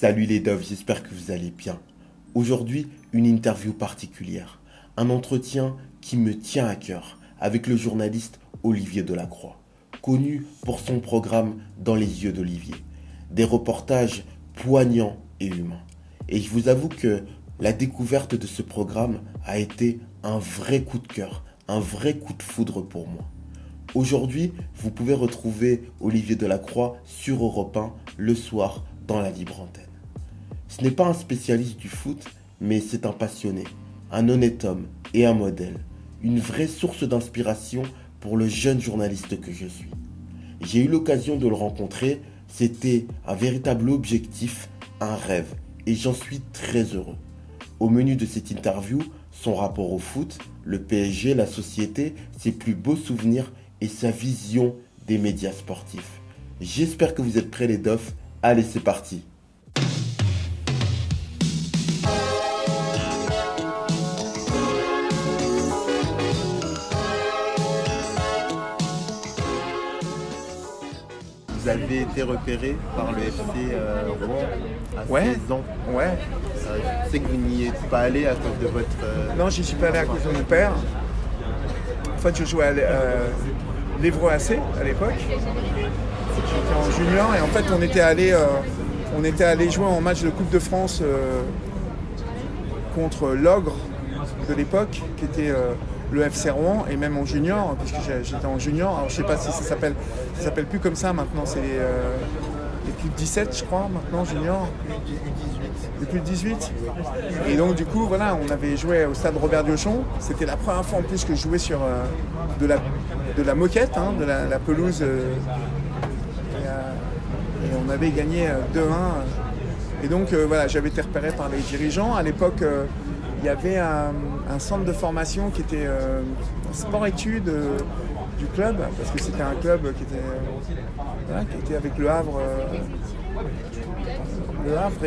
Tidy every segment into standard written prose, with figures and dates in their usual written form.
Salut les doves, j'espère que vous allez bien. Aujourd'hui, une interview particulière, un entretien qui me tient à cœur avec le journaliste Olivier Delacroix, connu pour son programme Dans les yeux d'Olivier. Des reportages poignants et humains. Et je vous avoue que la découverte de ce programme a été un vrai coup de cœur, un vrai coup de foudre pour moi. Aujourd'hui, vous pouvez retrouver Olivier Delacroix sur Europe 1 le soir dans la libre antenne. Ce n'est pas un spécialiste du foot, mais c'est un passionné, un honnête homme et un modèle, une vraie source d'inspiration pour le jeune journaliste que je suis. J'ai eu l'occasion de le rencontrer, c'était un véritable objectif, un rêve, et j'en suis très heureux. Au menu de cette interview, son rapport au foot, le PSG, la société, ses plus beaux souvenirs et sa vision des médias sportifs. J'espère que vous êtes prêts les dofs. Allez, c'est parti. Vous avez été repéré par le FC Rouen à 16 ans. Ouais. Je sais que vous n'y êtes pas allé à cause de votre... Non, j'y suis pas allé à cause de mon père. En fait, je jouais à l'Évreux AC à l'époque. J'étais en junior et en fait, on était allé jouer en match de Coupe de France contre l'Ogre de l'époque, qui était le FC Rouen, et même en junior, puisque j'étais en junior. Alors, je sais pas si ça s'appelle plus comme ça maintenant, c'est les plus de 17, je crois, maintenant junior. Les plus de 18. Et donc du coup, voilà, on avait joué au stade Robert Diochon. C'était la première fois en plus que je jouais sur de la moquette, hein, de la pelouse. Et on avait gagné 2-1. Et donc voilà, j'avais été repéré par les dirigeants. À l'époque, il y avait un centre de formation qui était sport-études du club, parce que c'était un club qui était avec Le Havre. Le Havre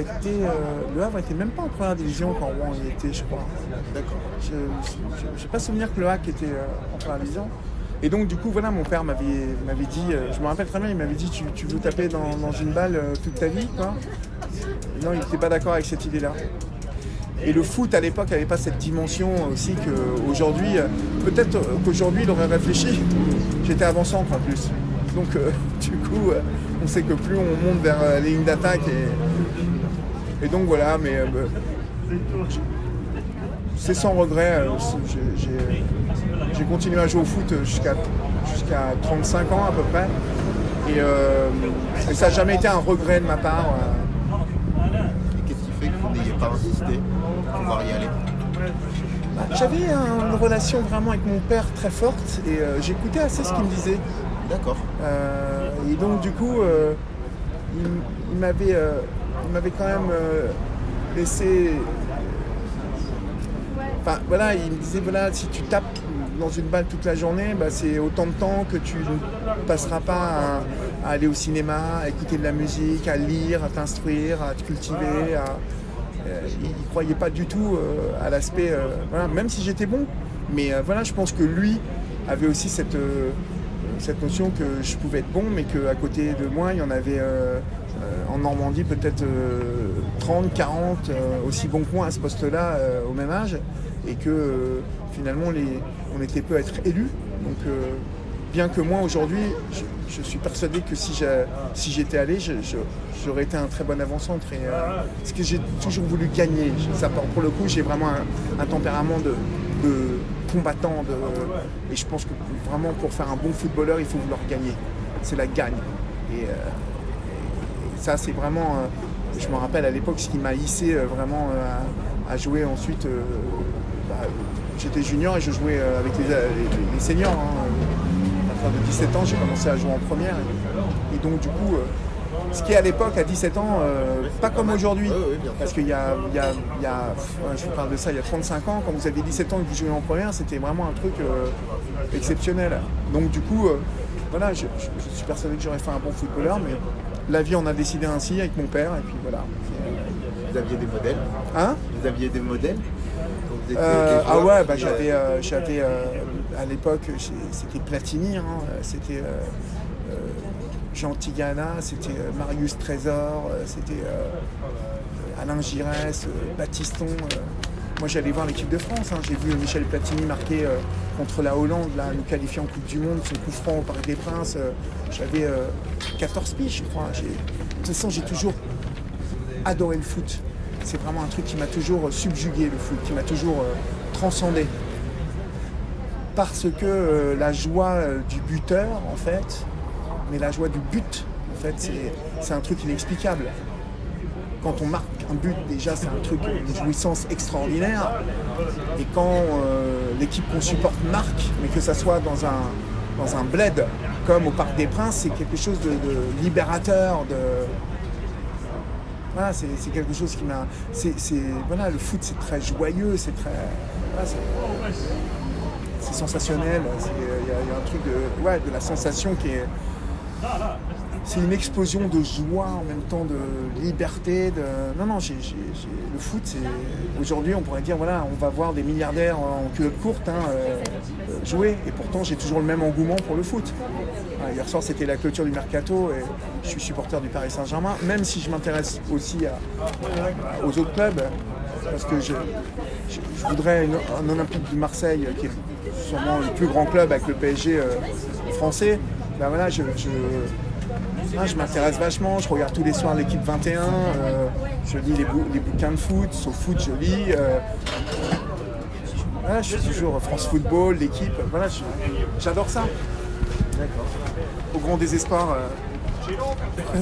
était même pas en première division quand Rouen y était, je crois. D'accord. Je n'ai pas souvenir que le HAC était en première division. Et donc du coup, voilà, mon père m'avait dit, je me rappelle très bien, il m'avait dit tu veux taper dans une balle toute ta vie, quoi. Et non, il n'était pas d'accord avec cette idée-là. Et le foot à l'époque n'avait pas cette dimension aussi qu'aujourd'hui, peut-être qu'aujourd'hui il aurait réfléchi. J'étais avant-centre en plus. Donc du coup, on sait que plus on monte vers la ligne d'attaque et donc voilà, mais c'est sans regret. J'ai continué à jouer au foot jusqu'à 35 ans à peu près. Et ça n'a jamais été un regret de ma part. Et qu'est-ce qui fait que vous n'ayez pas insisté pour pouvoir y aller? J'avais une relation vraiment avec mon père très forte et j'écoutais assez ce qu'il me disait. D'accord. Et donc du coup, il m'avait quand même laissé... Enfin voilà, il me disait voilà, si tu tapes dans une balle toute la journée, bah, c'est autant de temps que tu ne passeras pas à aller au cinéma, à écouter de la musique, à lire, à t'instruire, à te cultiver. Il ne croyait pas du tout à l'aspect... voilà, même si j'étais bon. Mais voilà, je pense que lui avait aussi cette notion que je pouvais être bon, mais qu'à côté de moi, il y en avait en Normandie peut-être 30, 40 aussi bons que moi à ce poste-là au même âge, et que finalement on était peu à être élus. Donc bien que moi aujourd'hui, je suis persuadé que si j'étais allé, j'aurais été un très bon avant-centre. Parce que j'ai toujours voulu gagner. Pour le coup, j'ai vraiment un tempérament de combattant. Et je pense que vraiment pour faire un bon footballeur, il faut vouloir gagner. C'est la gagne. Et ça, c'est vraiment... je me rappelle à l'époque ce qui m'a hissé vraiment à jouer ensuite. J'étais junior et je jouais avec les seniors. À partir de 17 ans, j'ai commencé à jouer en première. Et donc du coup, ce qui est à l'époque, à 17 ans, pas comme aujourd'hui. Parce qu'il y a, je vous parle de ça, il y a 35 ans, quand vous aviez 17 ans et que vous jouiez en première, c'était vraiment un truc exceptionnel. Donc du coup, voilà, je suis persuadé que j'aurais fait un bon footballeur, mais la vie en a décidé ainsi avec mon père, et puis voilà. Vous aviez des modèles? Hein? Vous aviez des modèles? Ah ouais, bah j'avais à l'époque, c'était Platini, hein, c'était Jean Tigana, c'était Marius Trésor, c'était Alain Giresse, Baptiston. Moi j'allais voir l'équipe de France, hein. J'ai vu Michel Platini marquer contre la Hollande, là, nous qualifier en Coupe du Monde, son coup franc au Parc des Princes. J'avais 14 piges, je crois. De toute façon, j'ai toujours adoré le foot. C'est vraiment un truc qui m'a toujours subjugué, le foot, qui m'a toujours transcendé. Parce que la joie du buteur, en fait, mais la joie du but, en fait, c'est un truc inexplicable. Quand on marque un but, déjà, c'est un truc, une jouissance extraordinaire. Et quand l'équipe qu'on supporte marque, mais que ça soit dans un bled, comme au Parc des Princes, c'est quelque chose de libérateur, Voilà, c'est quelque chose qui m'a... Voilà, le foot, c'est très joyeux, c'est très... Voilà, c'est sensationnel. Il y a un truc de la sensation qui est... C'est une explosion de joie, en même temps de liberté. Non, le foot, c'est... Aujourd'hui, on pourrait dire, voilà, on va voir des milliardaires en culotte courte jouer. Et pourtant, j'ai toujours le même engouement pour le foot. Hier soir, c'était la clôture du Mercato et je suis supporter du Paris Saint-Germain, même si je m'intéresse aussi aux autres clubs, parce que je voudrais un Olympique de Marseille, qui est sûrement le plus grand club avec le PSG français. Ben voilà, je m'intéresse vachement, je regarde tous les soirs l'équipe 21, je lis les bouquins de foot, sauf foot, je lis. Voilà, je suis toujours France Football, l'équipe, voilà, j'adore ça. D'accord. Au grand désespoir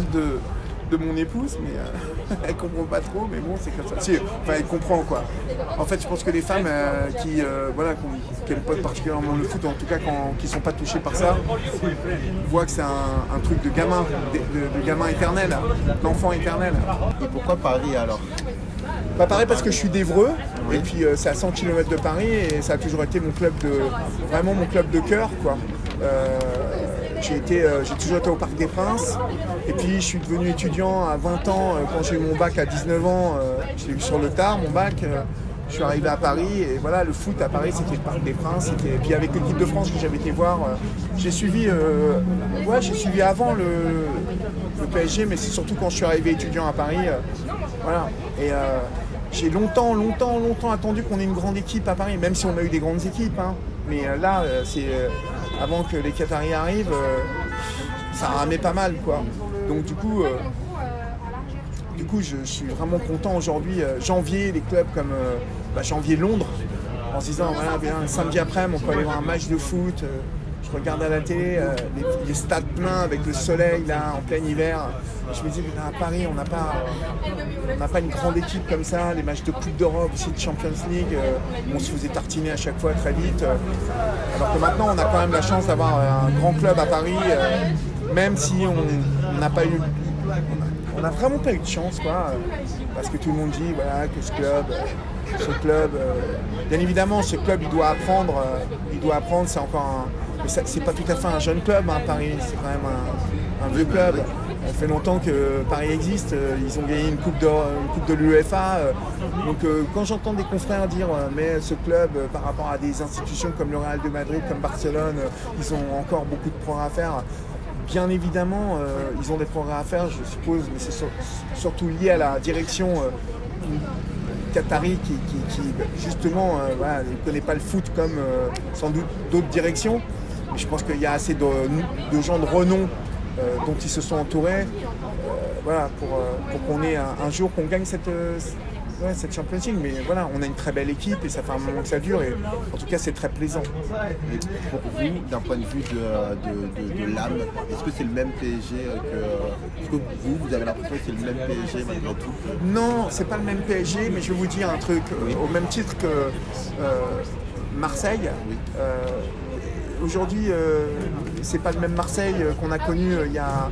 de mon épouse, mais elle comprend pas trop, mais bon, c'est comme ça. Si, enfin, elle comprend, quoi. En fait, je pense que les femmes qui aiment pas particulièrement le foot, en tout cas qui sont pas touchées par ça, voient que c'est un truc de gamin, de gamin éternel, d'enfant éternel. Et pourquoi Paris alors? Bah, pareil, parce que je suis d'Évreux, et puis c'est à 100 km de Paris, et ça a toujours été vraiment mon club de cœur, quoi. J'ai toujours été au Parc des Princes, et puis je suis devenu étudiant à 20 ans, quand j'ai eu mon bac à 19 ans, je l'ai eu sur le tard, mon bac, je suis arrivé à Paris, et voilà, le foot à Paris, c'était le Parc des Princes, et puis avec l'équipe de France que j'avais été voir, j'ai suivi avant le PSG, mais c'est surtout quand je suis arrivé étudiant à Paris, voilà, et j'ai longtemps attendu qu'on ait une grande équipe à Paris, même si on a eu des grandes équipes, hein, mais là, c'est... avant que les Qataris arrivent, ça ramait pas mal, quoi. Donc du coup, je suis vraiment content aujourd'hui. J'enviais les clubs comme j'enviais Londres, en se disant, voilà, bien, un samedi après-midi, on peut aller voir un match de foot. Je regarde à la télé les stades pleins avec le soleil là en plein hiver. Et je me disais, à Paris, on n'a pas une grande équipe comme ça. Les matchs de Coupe d'Europe, aussi de Champions League, on se faisait tartiner à chaque fois très vite. Alors que maintenant, on a quand même la chance d'avoir un grand club à Paris, même si on n'a pas eu... On n'a vraiment pas eu de chance, quoi, parce que tout le monde dit voilà, que ce club, bien évidemment, ce club, il doit apprendre, c'est encore mais c'est pas tout à fait un jeune club, hein, Paris, c'est quand même un vieux club. Ça fait longtemps que Paris existe, ils ont gagné une coupe de l'UEFA. Donc quand j'entends des confrères dire mais ce club, par rapport à des institutions comme le Real de Madrid, comme Barcelone, ils ont encore beaucoup de progrès à faire. Bien évidemment, ils ont des progrès à faire, je suppose, mais c'est surtout lié à la direction qatari qui justement ne connaît pas le foot comme sans doute d'autres directions. Mais je pense qu'il y a assez de gens de renom dont ils se sont entourés pour qu'on ait un jour qu'on gagne cette Champions League. Mais voilà, on a une très belle équipe et ça fait un moment que ça dure et en tout cas c'est très plaisant. Et pour vous, d'un point de vue de l'âme, est-ce que c'est le même PSG que... Est-ce que vous avez l'impression que c'est le même PSG malgré tout? Non, c'est pas le même PSG, mais je vais vous dire un truc, au même titre que Marseille. Oui. Aujourd'hui, c'est pas le même Marseille qu'on a connu il y a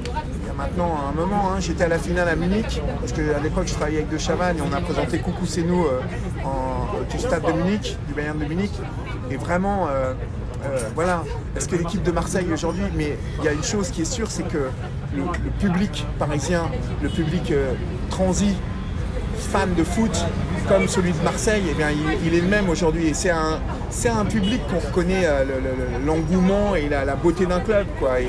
maintenant un moment. Hein. J'étais à la finale à Munich, parce qu'à l'époque je travaillais avec De Chavannes et on a présenté Coucou c'est nous du stade de Munich, du Bayern de Munich. Et vraiment, voilà, parce que l'équipe de Marseille aujourd'hui, mais il y a une chose qui est sûre, c'est que le public parisien, le public transi, fan de foot comme celui de Marseille, eh bien, il est le même aujourd'hui. Et c'est un public qu'on reconnaît l'engouement et la beauté d'un club, quoi.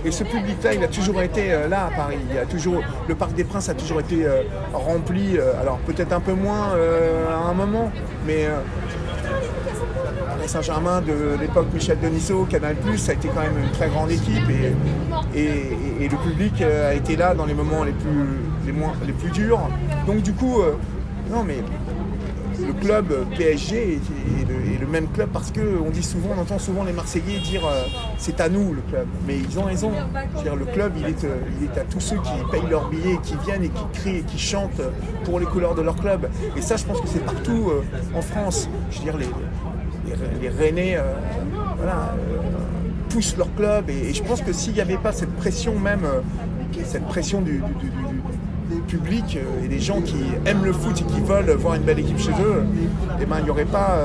Et ce public-là, il a toujours été là à Paris. Le Parc des Princes a toujours été rempli, alors peut-être un peu moins à un moment, mais Saint-Germain de l'époque Michel Denisot, Canal+, ça a été quand même une très grande équipe et le public a été là dans les moments les plus durs. Donc du coup, non mais le club PSG est le même club parce qu'on entend souvent les Marseillais dire c'est à nous le club. Mais ils ont raison. Je veux dire, le club il est à tous ceux qui payent leurs billets, qui viennent et qui crient et qui chantent pour les couleurs de leur club. Et ça je pense que c'est partout en France. Je veux dire, les Rennais poussent leur club et je pense que s'il n'y avait pas cette pression du public et des gens qui aiment le foot et qui veulent voir une belle équipe chez eux, eh ben, il n'y aurait pas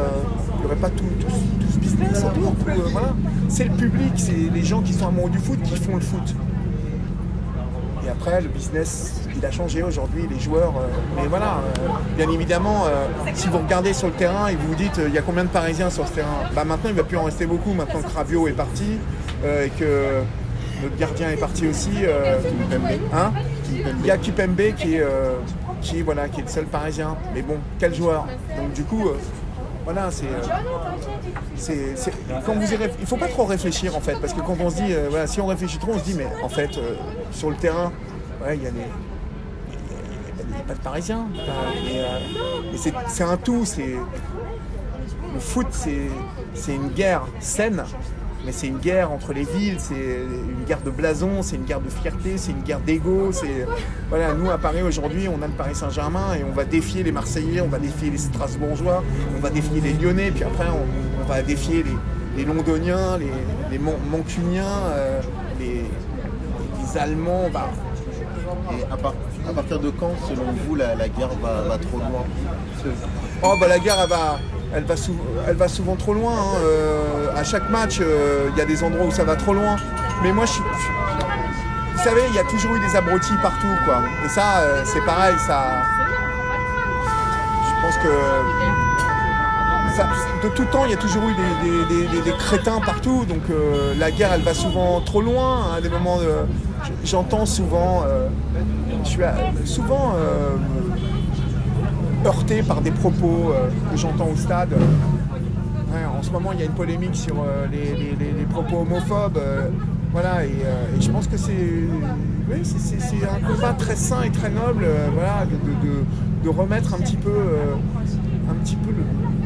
tout ce business autour. Voilà. C'est le public, c'est les gens qui sont amoureux du foot qui font le foot. Et après, le business, il a changé aujourd'hui, les joueurs. Mais voilà, bien évidemment, si vous regardez sur le terrain et vous vous dites, il y a combien de Parisiens sur ce terrain ? Maintenant, il ne va plus en rester beaucoup, maintenant que Rabiot est parti et que notre gardien est parti aussi. Il y a Kimpembe qui est le seul Parisien. Mais bon, quel joueur ? Donc du coup, voilà, quand il ne faut pas trop réfléchir en fait, parce que quand on se dit, si on réfléchit trop, on se dit, mais en fait, sur le terrain, il n'y a pas de Parisiens. Mais c'est un tout. Le foot, c'est une guerre saine. Mais c'est une guerre entre les villes, c'est une guerre de blason, c'est une guerre de fierté, c'est une guerre d'ego. Voilà, nous à Paris aujourd'hui, on a le Paris Saint-Germain et on va défier les Marseillais, on va défier les Strasbourgeois, on va défier les Lyonnais, puis après on va défier les Londoniens, les Mancuniens, les Allemands. Et à partir de quand, selon vous, la guerre va trop loin ? La guerre, elle va souvent trop loin. À chaque match, il y a des endroits où ça va trop loin. Mais moi, vous savez, il y a toujours eu des abrutis partout, quoi. Et ça, c'est pareil. Je pense que de tout temps, il y a toujours eu des crétins partout. Donc la guerre, elle va souvent trop loin. À des moments, j'entends souvent, je suis souvent heurté par des propos que j'entends au stade. En ce moment, il y a une polémique sur les propos homophobes. Et je pense que c'est un combat très sain et très noble, de remettre un petit peu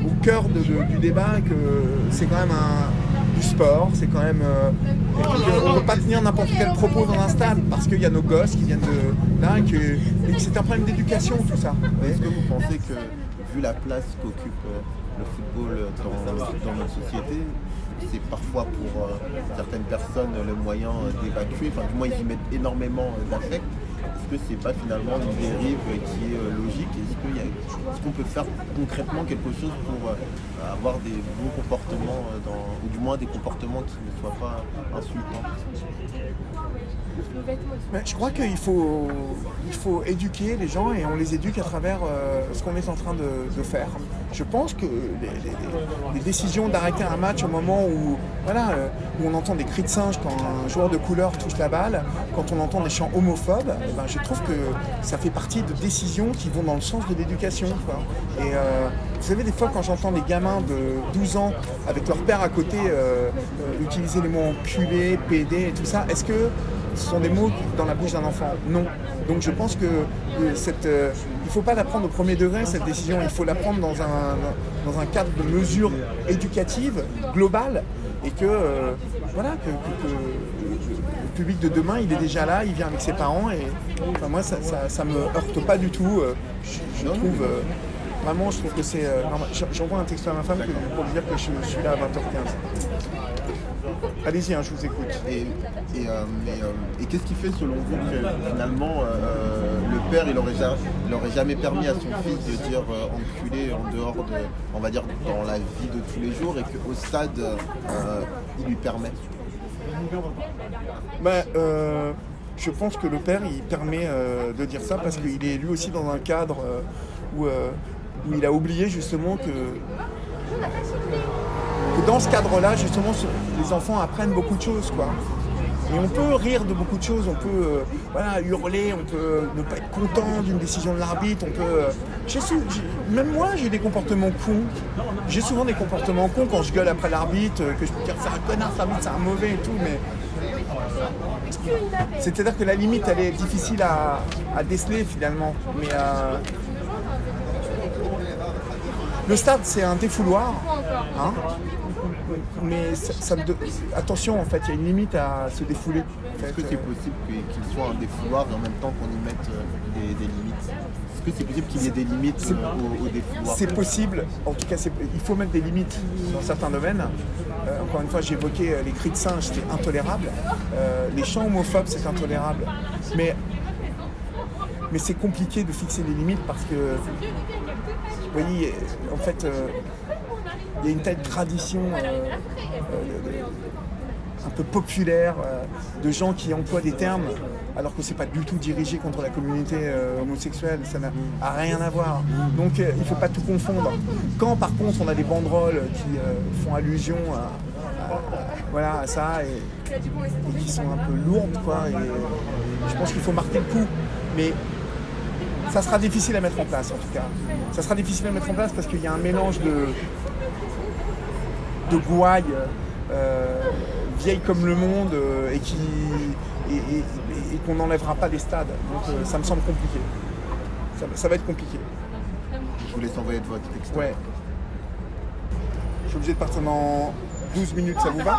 au cœur du débat que c'est quand même du sport, c'est quand même on ne peut pas tenir n'importe quel propos dans un stade parce qu'il y a nos gosses qui viennent de là et que c'est un problème d'éducation tout ça. Est-ce que vous pensez que vu la place qu'occupe le football dans notre société, c'est parfois pour certaines personnes le moyen d'évacuer, du moins ils y mettent énormément d'affect? Est-ce que c'est pas finalement une dérive qui est logique? Est-ce qu'on peut faire concrètement quelque chose pour avoir des bons comportements, ou du moins des comportements qui ne soient pas insultants? Je crois qu'il faut éduquer les gens et on les éduque à travers ce qu'on est en train de faire. Je pense que les décisions d'arrêter un match au moment où on entend des cris de singe quand un joueur de couleur touche la balle, quand on entend des chants homophobes, je trouve que ça fait partie de décisions qui vont dans le sens de l'éducation, quoi. Et vous savez, des fois quand j'entends des gamins de 12 ans avec leur père à côté utiliser les mots enculé, pédé et tout ça, est-ce que ce sont des mots dans la bouche d'un enfant? Non. Donc je pense que il ne faut pas la prendre au premier degré, cette décision. Il faut la prendre dans un cadre de mesures éducatives, globales, et que le public de demain, il est déjà là, il vient avec ses parents. Et moi, ça me heurte pas du tout. Je trouve que c'est normal. J'envoie un texto à ma femme pour lui dire que je suis là à 20h15. Allez-y, je vous écoute. Et qu'est-ce qui fait selon vous que finalement le père il aurait jamais permis à son fils de dire enculé en dehors de, on va dire, dans la vie de tous les jours, et qu'au stade il lui permet? je pense que le père, il permet de dire ça parce qu'il est lui aussi dans un cadre où il a oublié justement que dans ce cadre-là, justement, les enfants apprennent beaucoup de choses, quoi. Et on peut rire de beaucoup de choses, on peut hurler, on peut ne pas être content d'une décision de l'arbitre, on peut... même moi, j'ai des comportements cons. J'ai souvent des comportements cons quand je gueule après l'arbitre, que je peux dire c'est un connard, cet arbitre, c'est un mauvais et tout, mais... C'est-à-dire que la limite, elle est difficile à déceler, finalement. Mais le stade, c'est un défouloir, hein. Mais attention, en fait, il y a une limite à se défouler. Est-ce que c'est possible qu'il soit un défouloir et en même temps qu'on y mette des limites? Est-ce que c'est possible qu'il y ait des limites au défouloir? C'est possible, en tout cas, il faut mettre des limites dans certains domaines. Encore une fois, j'ai évoqué les cris de singe, c'était intolérable. Les chants homophobes, c'est intolérable. Mais c'est compliqué de fixer des limites parce que, vous voyez, en fait... il y a une telle tradition un peu populaire de gens qui emploient des termes alors que c'est pas du tout dirigé contre la communauté homosexuelle, ça n'a rien à voir. Donc il ne faut pas tout confondre. Quand par contre on a des banderoles qui font allusion à ça et qui sont un peu lourdes, quoi, et je pense qu'il faut marquer le coup. Mais ça sera difficile à mettre en place en tout cas. Ça sera difficile à mettre en place parce qu'il y a un mélange de gouailles vieilles comme le monde et qu'on n'enlèvera pas des stades. Donc ça me semble compliqué. Ça va être compliqué. Je vous laisse envoyer de votre texte. Ouais. Je suis obligé de partir dans 12 minutes, ça vous va?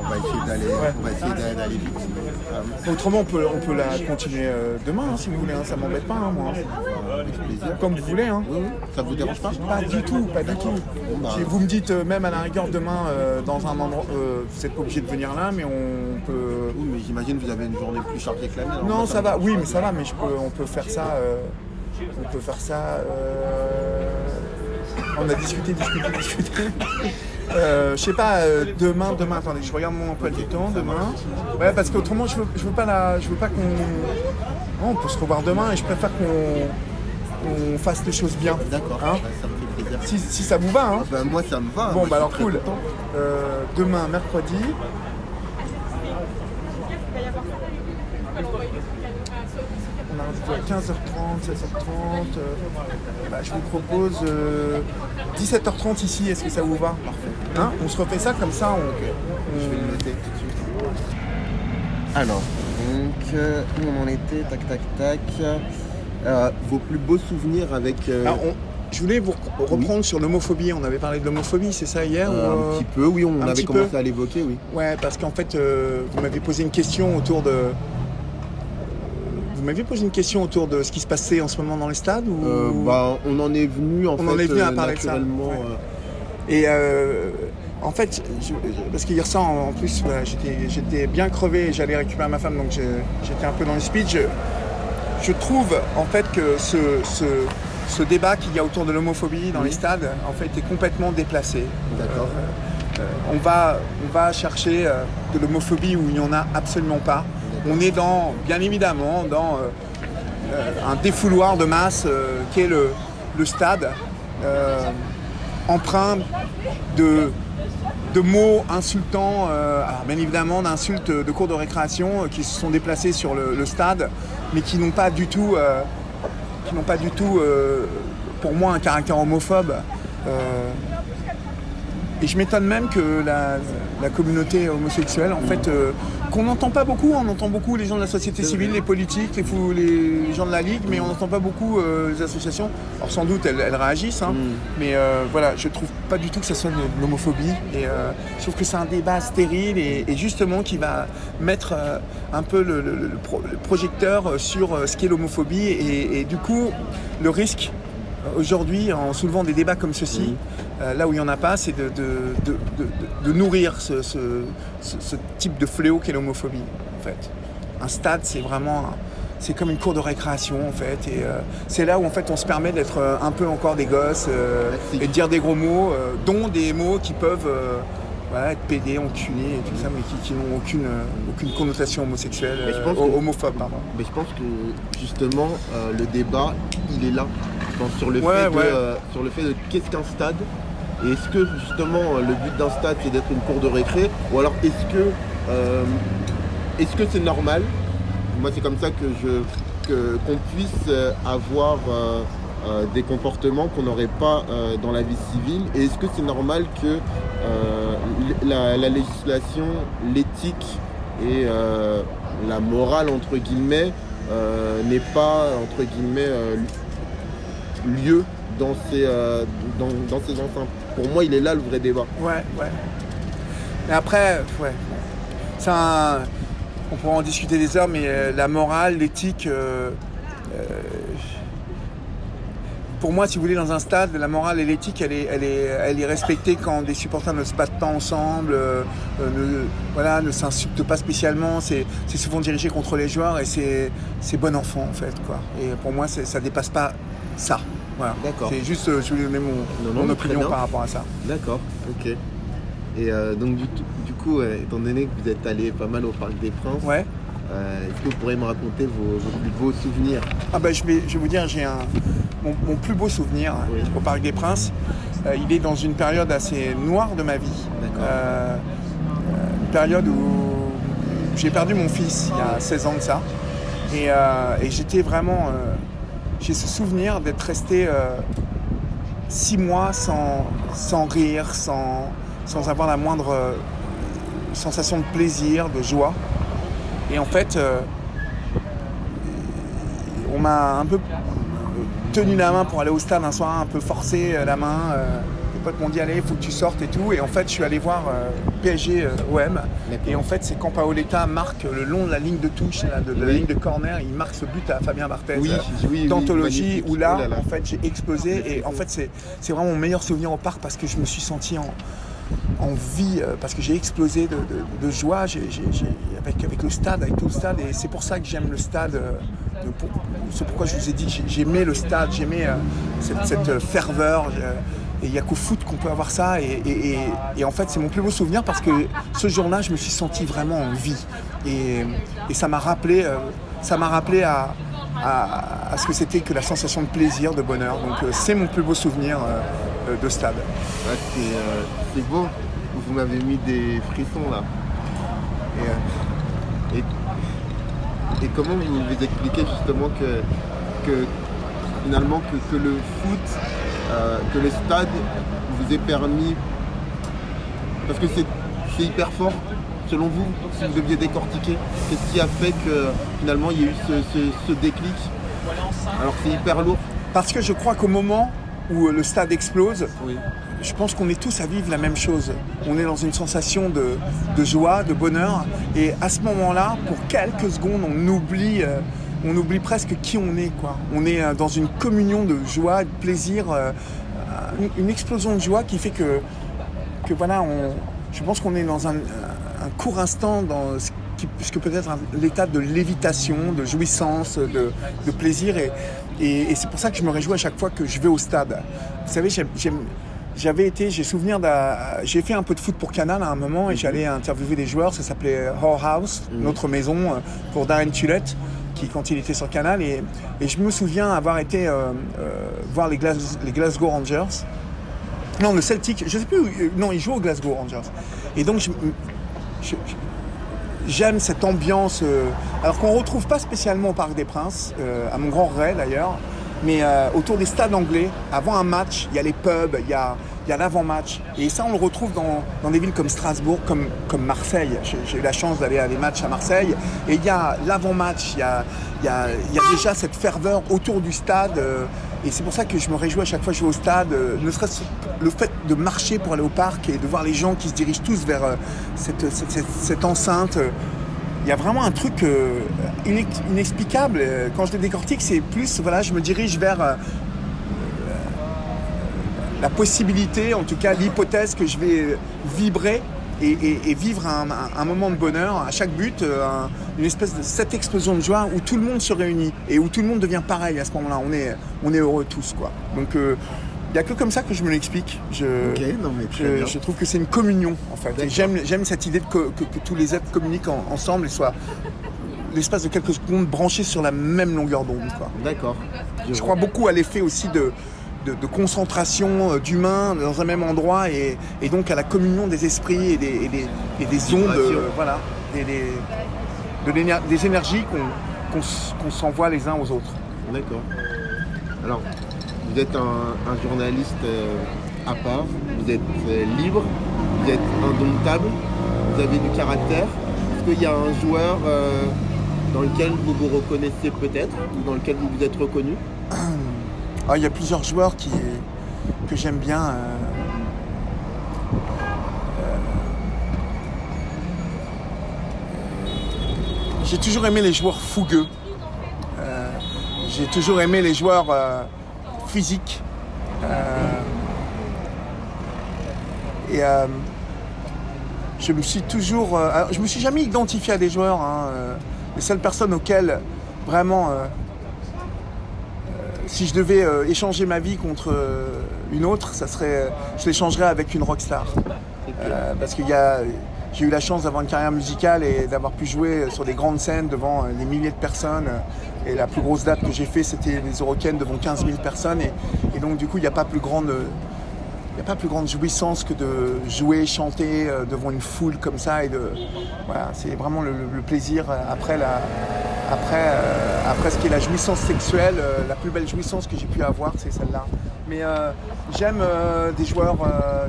On va essayer d'aller vite. Autrement, on peut la continuer demain, hein, si vous voulez. Hein. Ça m'embête pas, hein, moi. Avec plaisir. Comme vous voulez. Hein. Oui. Ça vous dérange pas? Pas du tout, pas du tout. Si vous me dites, même à la rigueur, demain, dans un endroit, vous n'êtes pas obligé de venir là, mais on peut... Oui, mais j'imagine que vous avez une journée plus chargée que la mienne. Non, ça va. Oui, mais ça va, mais on peut faire ça... On a discuté. Je sais pas, demain, attendez, je regarde mon emploi du temps, demain. Ouais, parce qu'autrement, je veux pas qu'on... Non, on peut se revoir demain et je préfère qu'on fasse les choses bien. D'accord, hein, ça me fait plaisir. Si ça vous va, hein. Ben, moi, ça me va. Bon, moi, bah alors cool. content. Demain, mercredi. On a rendez-vous à 15h30, 16h30. Je vous propose 17h30 ici, est-ce que ça vous va? Parfait. Hein, on se refait ça comme ça, Je vais le noter tout de suite. Alors, donc, où on en était, tac. Vos plus beaux souvenirs avec... Je voulais vous reprendre sur l'homophobie. On avait parlé de l'homophobie, c'est ça, hier? Un petit peu, oui, on avait commencé à l'évoquer, oui. Ouais, parce qu'en fait, vous m'avez posé une question autour de... Vous m'aviez posé une question autour de ce qui se passait en ce moment dans les stades ou... On en est venu à parler de ça. Et en fait, parce qu'hier soir, en plus, j'étais bien crevé et j'allais récupérer ma femme, donc j'étais un peu dans le speed. Je trouve en fait que ce débat qu'il y a autour de l'homophobie dans les stades, en fait, est complètement déplacé. D'accord. On va chercher de l'homophobie où il n'y en a absolument pas. On est bien évidemment dans un défouloir de masse qu'est le stade, empreint de mots insultants, alors bien évidemment d'insultes de cours de récréation qui se sont déplacés sur le stade, mais qui n'ont pas du tout, pour moi, un caractère homophobe. Et je m'étonne même que la communauté homosexuelle, en fait, qu'on n'entend pas beaucoup, on entend beaucoup les gens de la société civile, les politiques, les gens de la Ligue, mais on n'entend pas beaucoup les associations. Alors sans doute elles réagissent, hein, mais voilà, je trouve pas du tout que ça soit de l'homophobie. Et je trouve que c'est un débat stérile et justement qui va mettre un peu le projecteur sur ce qu'est l'homophobie et du coup le risque aujourd'hui, en soulevant des débats comme ceci, là où il n'y en a pas, c'est de nourrir ce type de fléau qu'est l'homophobie, en fait. Un stade, c'est comme une cour de récréation, en fait, et c'est là où, en fait, on se permet d'être un peu encore des gosses et de dire des gros mots, dont des mots qui peuvent voilà, être pédé, enculé et tout ça, mais qui n'ont aucune connotation homosexuelle, Mais je pense homophobe, pardon. Mais je pense que justement le débat il est là. Je pense sur le sur le fait de qu'est-ce qu'un stade et est-ce que justement le but d'un stade c'est d'être une cour de récré ou alors est-ce que c'est normal? Moi c'est comme ça qu'on puisse avoir des comportements qu'on n'aurait pas dans la vie civile et est-ce que c'est normal que la législation, l'éthique et la morale entre guillemets n'est pas entre guillemets lieu dans ces enceintes. Pour moi il est là le vrai débat. Ouais. Mais après, ouais. On pourra en discuter des heures, mais la morale, l'éthique, pour moi, si vous voulez, dans un stade, la morale et l'éthique, elle est respectée quand des supporters ne se battent pas ensemble, ne s'insultent pas spécialement. C'est souvent dirigé contre les joueurs et c'est bon enfant en fait, quoi. Et pour moi, ça dépasse pas ça. Voilà. D'accord. C'est juste, je voulais donner mon opinion par rapport à ça. D'accord, ok. Et donc du coup, étant donné que vous êtes allé pas mal au Parc des Princes, ouais. Est-ce que vous pourriez me raconter vos plus beaux souvenirs? Je vais vous dire, j'ai mon plus beau souvenir au Parc des Princes. Il est dans une période assez noire de ma vie. Une période où j'ai perdu mon fils il y a 16 ans de ça. Et j'étais vraiment... j'ai ce souvenir d'être resté 6 mois sans rire, sans avoir la moindre sensation de plaisir, de joie. Et en fait, on m'a un peu tenu la main pour aller au stade un soir, un peu forcé la main. Les potes m'ont dit allez, il faut que tu sortes et tout. Et en fait, je suis allé voir PSG OM. Et en fait, c'est quand Paoletta marque le long de la ligne de touche, de la ligne de corner, il marque ce but à Fabien Barthez d'anthologie, où là, en fait, j'ai explosé. Et en fait, c'est vraiment mon meilleur souvenir au parc parce que je me suis senti en vie, parce que j'ai explosé de joie avec le stade, avec tout le stade, et c'est pour ça que j'aime le stade. C'est pourquoi je vous ai dit que j'aimais le stade, j'aimais cette ferveur. Et il n'y a qu'au foot qu'on peut avoir ça. Et en fait, c'est mon plus beau souvenir parce que ce jour-là, je me suis senti vraiment en vie. Et ça m'a rappelé à ce que c'était que la sensation de plaisir, de bonheur. Donc c'est mon plus beau souvenir de stade. Ouais, c'est beau. Vous m'avez mis des frissons là. Et comment vous expliquez justement que finalement que le foot, que le stade vous ait permis, parce que c'est hyper fort selon vous, si vous deviez décortiquer, qu'est-ce qui a fait que finalement il y a eu ce déclic alors que c'est hyper lourd? Parce que je crois qu'au moment où le stade explose, je pense qu'on est tous à vivre la même chose. On est dans une sensation de joie, de bonheur. Et à ce moment-là, pour quelques secondes, on oublie presque qui on est, quoi. On est dans une communion de joie, de plaisir, une explosion de joie qui fait que voilà, je pense qu'on est dans un court instant dans ce que peut être l'état de lévitation, de jouissance, de plaisir. Et c'est pour ça que je me réjouis à chaque fois que je vais au stade. Vous savez, j'ai fait un peu de foot pour Canal à un moment et j'allais interviewer des joueurs, ça s'appelait Our House, notre maison, pour Darren Tulette, quand il était sur Canal. Et je me souviens avoir été voir les Glasgow Rangers. Non, le Celtic, je sais plus où, non, ils jouent aux Glasgow Rangers. Et donc, j'aime cette ambiance, alors qu'on ne retrouve pas spécialement au Parc des Princes, à mon grand regret d'ailleurs, mais autour des stades anglais, avant un match, il y a les pubs, il y a l'avant-match. Et ça, on le retrouve dans des villes comme Strasbourg, comme Marseille. J'ai eu la chance d'aller à des matchs à Marseille. Et il y a l'avant-match, il y a déjà cette ferveur autour du stade. Et c'est pour ça que je me réjouis à chaque fois que je vais au stade, ne serait-ce le fait de marcher pour aller au parc et de voir les gens qui se dirigent tous vers cette enceinte. Il y a vraiment un truc inexplicable. Quand je le décortique, c'est plus, voilà, je me dirige vers la possibilité, en tout cas l'hypothèse que je vais vibrer et vivre un moment de bonheur à chaque but, une espèce de cette explosion de joie où tout le monde se réunit et où tout le monde devient pareil à ce moment-là. On est heureux tous, quoi. Donc Il n'y a que comme ça que je me l'explique. Ok, non mais très bien. Je trouve que c'est une communion en fait. Et j'aime cette idée que tous les êtres communiquent ensemble et soient l'espace de quelques secondes branchés sur la même longueur d'onde. D'accord. Je crois beaucoup à l'effet aussi de concentration d'humains dans un même endroit et donc à la communion des esprits et des ondes, voilà, des énergies qu'on s'envoie les uns aux autres. D'accord. Alors, vous êtes un journaliste à part, vous êtes libre, vous êtes indomptable, vous avez du caractère. Est-ce qu'il y a un joueur dans lequel vous vous reconnaissez peut-être ou dans lequel vous vous êtes reconnu? Il y a plusieurs joueurs que j'aime bien. J'ai toujours aimé les joueurs fougueux. J'ai toujours aimé les joueurs physiques. Je me suis jamais identifié à des joueurs. Les seules personnes auxquelles vraiment, si je devais échanger ma vie contre une autre, je l'échangerais avec une rockstar. Parce que j'ai eu la chance d'avoir une carrière musicale et d'avoir pu jouer sur des grandes scènes devant des milliers de personnes. Et la plus grosse date que j'ai fait, c'était les Eurocaines devant 15 000 personnes. Et donc du coup, il n'y a pas plus grande jouissance que de jouer, chanter devant une foule comme ça. Voilà, c'est vraiment le plaisir après ce qui est la jouissance sexuelle. La plus belle jouissance que j'ai pu avoir, c'est celle-là. Mais j'aime des joueurs,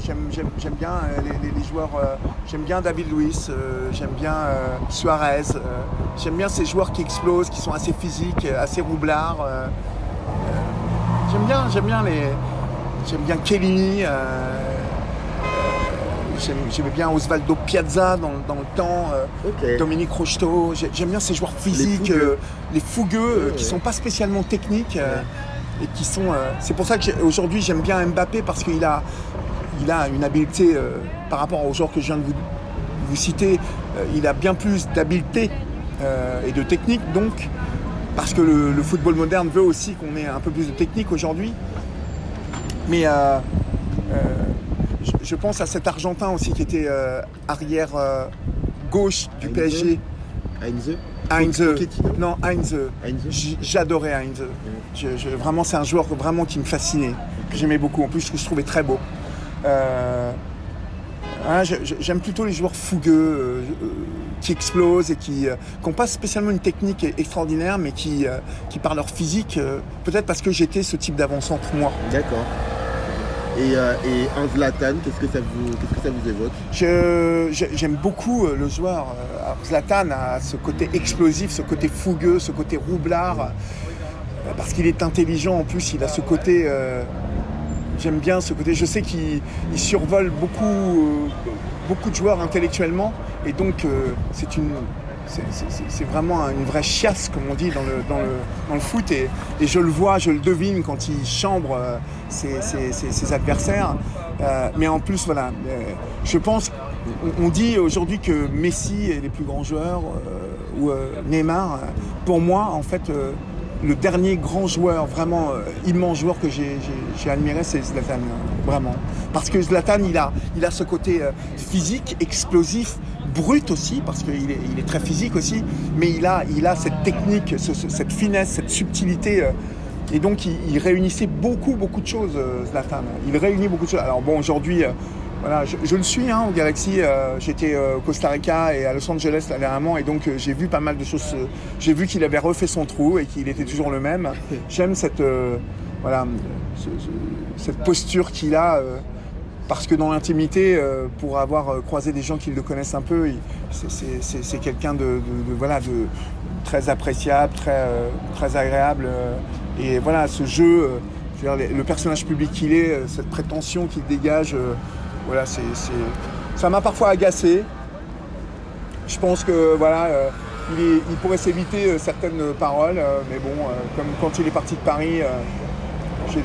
j'aime bien les joueurs, j'aime bien David Luiz, j'aime bien Suarez, j'aime bien ces joueurs qui explosent, qui sont assez physiques, assez roublards. J'aime bien Chiellini, j'aimais bien Osvaldo Piazza dans le temps, Dominique Rocheteau. J'aime bien ces joueurs physiques, les fougueux, qui ne sont pas spécialement techniques. Et qui sont. C'est pour ça que aujourd'hui j'aime bien Mbappé parce qu'il a une habileté par rapport aux joueurs que je viens de vous citer. Il a bien plus d'habileté et de technique, donc parce que le football moderne veut aussi qu'on ait un peu plus de technique aujourd'hui. Mais je pense à cet Argentin aussi qui était arrière gauche du PSG. Heinze. Non, Heinze. J'adorais Heinze. Vraiment, c'est un joueur vraiment qui me fascinait, que j'aimais beaucoup. En plus, que je trouvais très beau. J'aime plutôt les joueurs fougueux, qui explosent et qui n'ont pas spécialement une technique extraordinaire, mais qui par leur physique, peut-être parce que j'étais ce type d'avant-centre moi. D'accord. Et un Zlatan, qu'est-ce que ça vous évoque? J'aime beaucoup le joueur. Zlatan a ce côté explosif, ce côté fougueux, ce côté roublard. Parce qu'il est intelligent en plus, il a ce côté... j'aime bien ce côté... Je sais qu'il survole beaucoup de joueurs intellectuellement. Et donc c'est vraiment une vraie chiasse, comme on dit dans le foot. Et je le vois, je le devine quand il chambre ses adversaires. Mais en plus, voilà, je pense, on dit aujourd'hui que Messi est les plus grands joueurs, ou Neymar. Pour moi, en fait, le dernier grand joueur, vraiment immense joueur que j'ai admiré, c'est Zlatan, vraiment. Parce que Zlatan, il a ce côté physique, explosif, brut aussi, parce qu'il est très physique aussi, mais il a cette technique, cette finesse, cette subtilité. Et donc, il réunissait beaucoup de choses, Zlatan. Il réunit beaucoup de choses. Alors bon, aujourd'hui, voilà, je le suis au Galaxy. J'étais au Costa Rica et à Los Angeles dernièrement, et donc j'ai vu pas mal de choses. J'ai vu qu'il avait refait son trou et qu'il était toujours le même. J'aime cette posture qu'il a. Parce que dans l'intimité, pour avoir croisé des gens qui le connaissent un peu, c'est quelqu'un de très appréciable, très agréable. Et voilà, ce jeu, le personnage public qu'il est, cette prétention qu'il dégage, voilà, ça m'a parfois agacé. Je pense que il pourrait s'éviter certaines paroles, mais bon, comme quand il est parti de Paris, je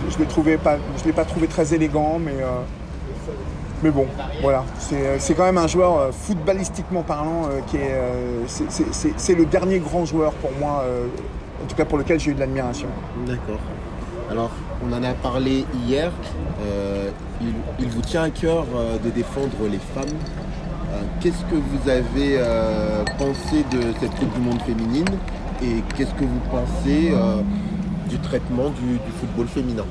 l'ai pas trouvé très élégant, mais bon, voilà, c'est quand même un joueur footballistiquement parlant c'est le dernier grand joueur pour moi, en tout cas pour lequel j'ai eu de l'admiration. D'accord. Alors, on en a parlé hier. Il vous tient à cœur de défendre les femmes. Qu'est-ce que vous avez pensé de cette Coupe du Monde féminine et qu'est-ce que vous pensez du traitement du football féminin?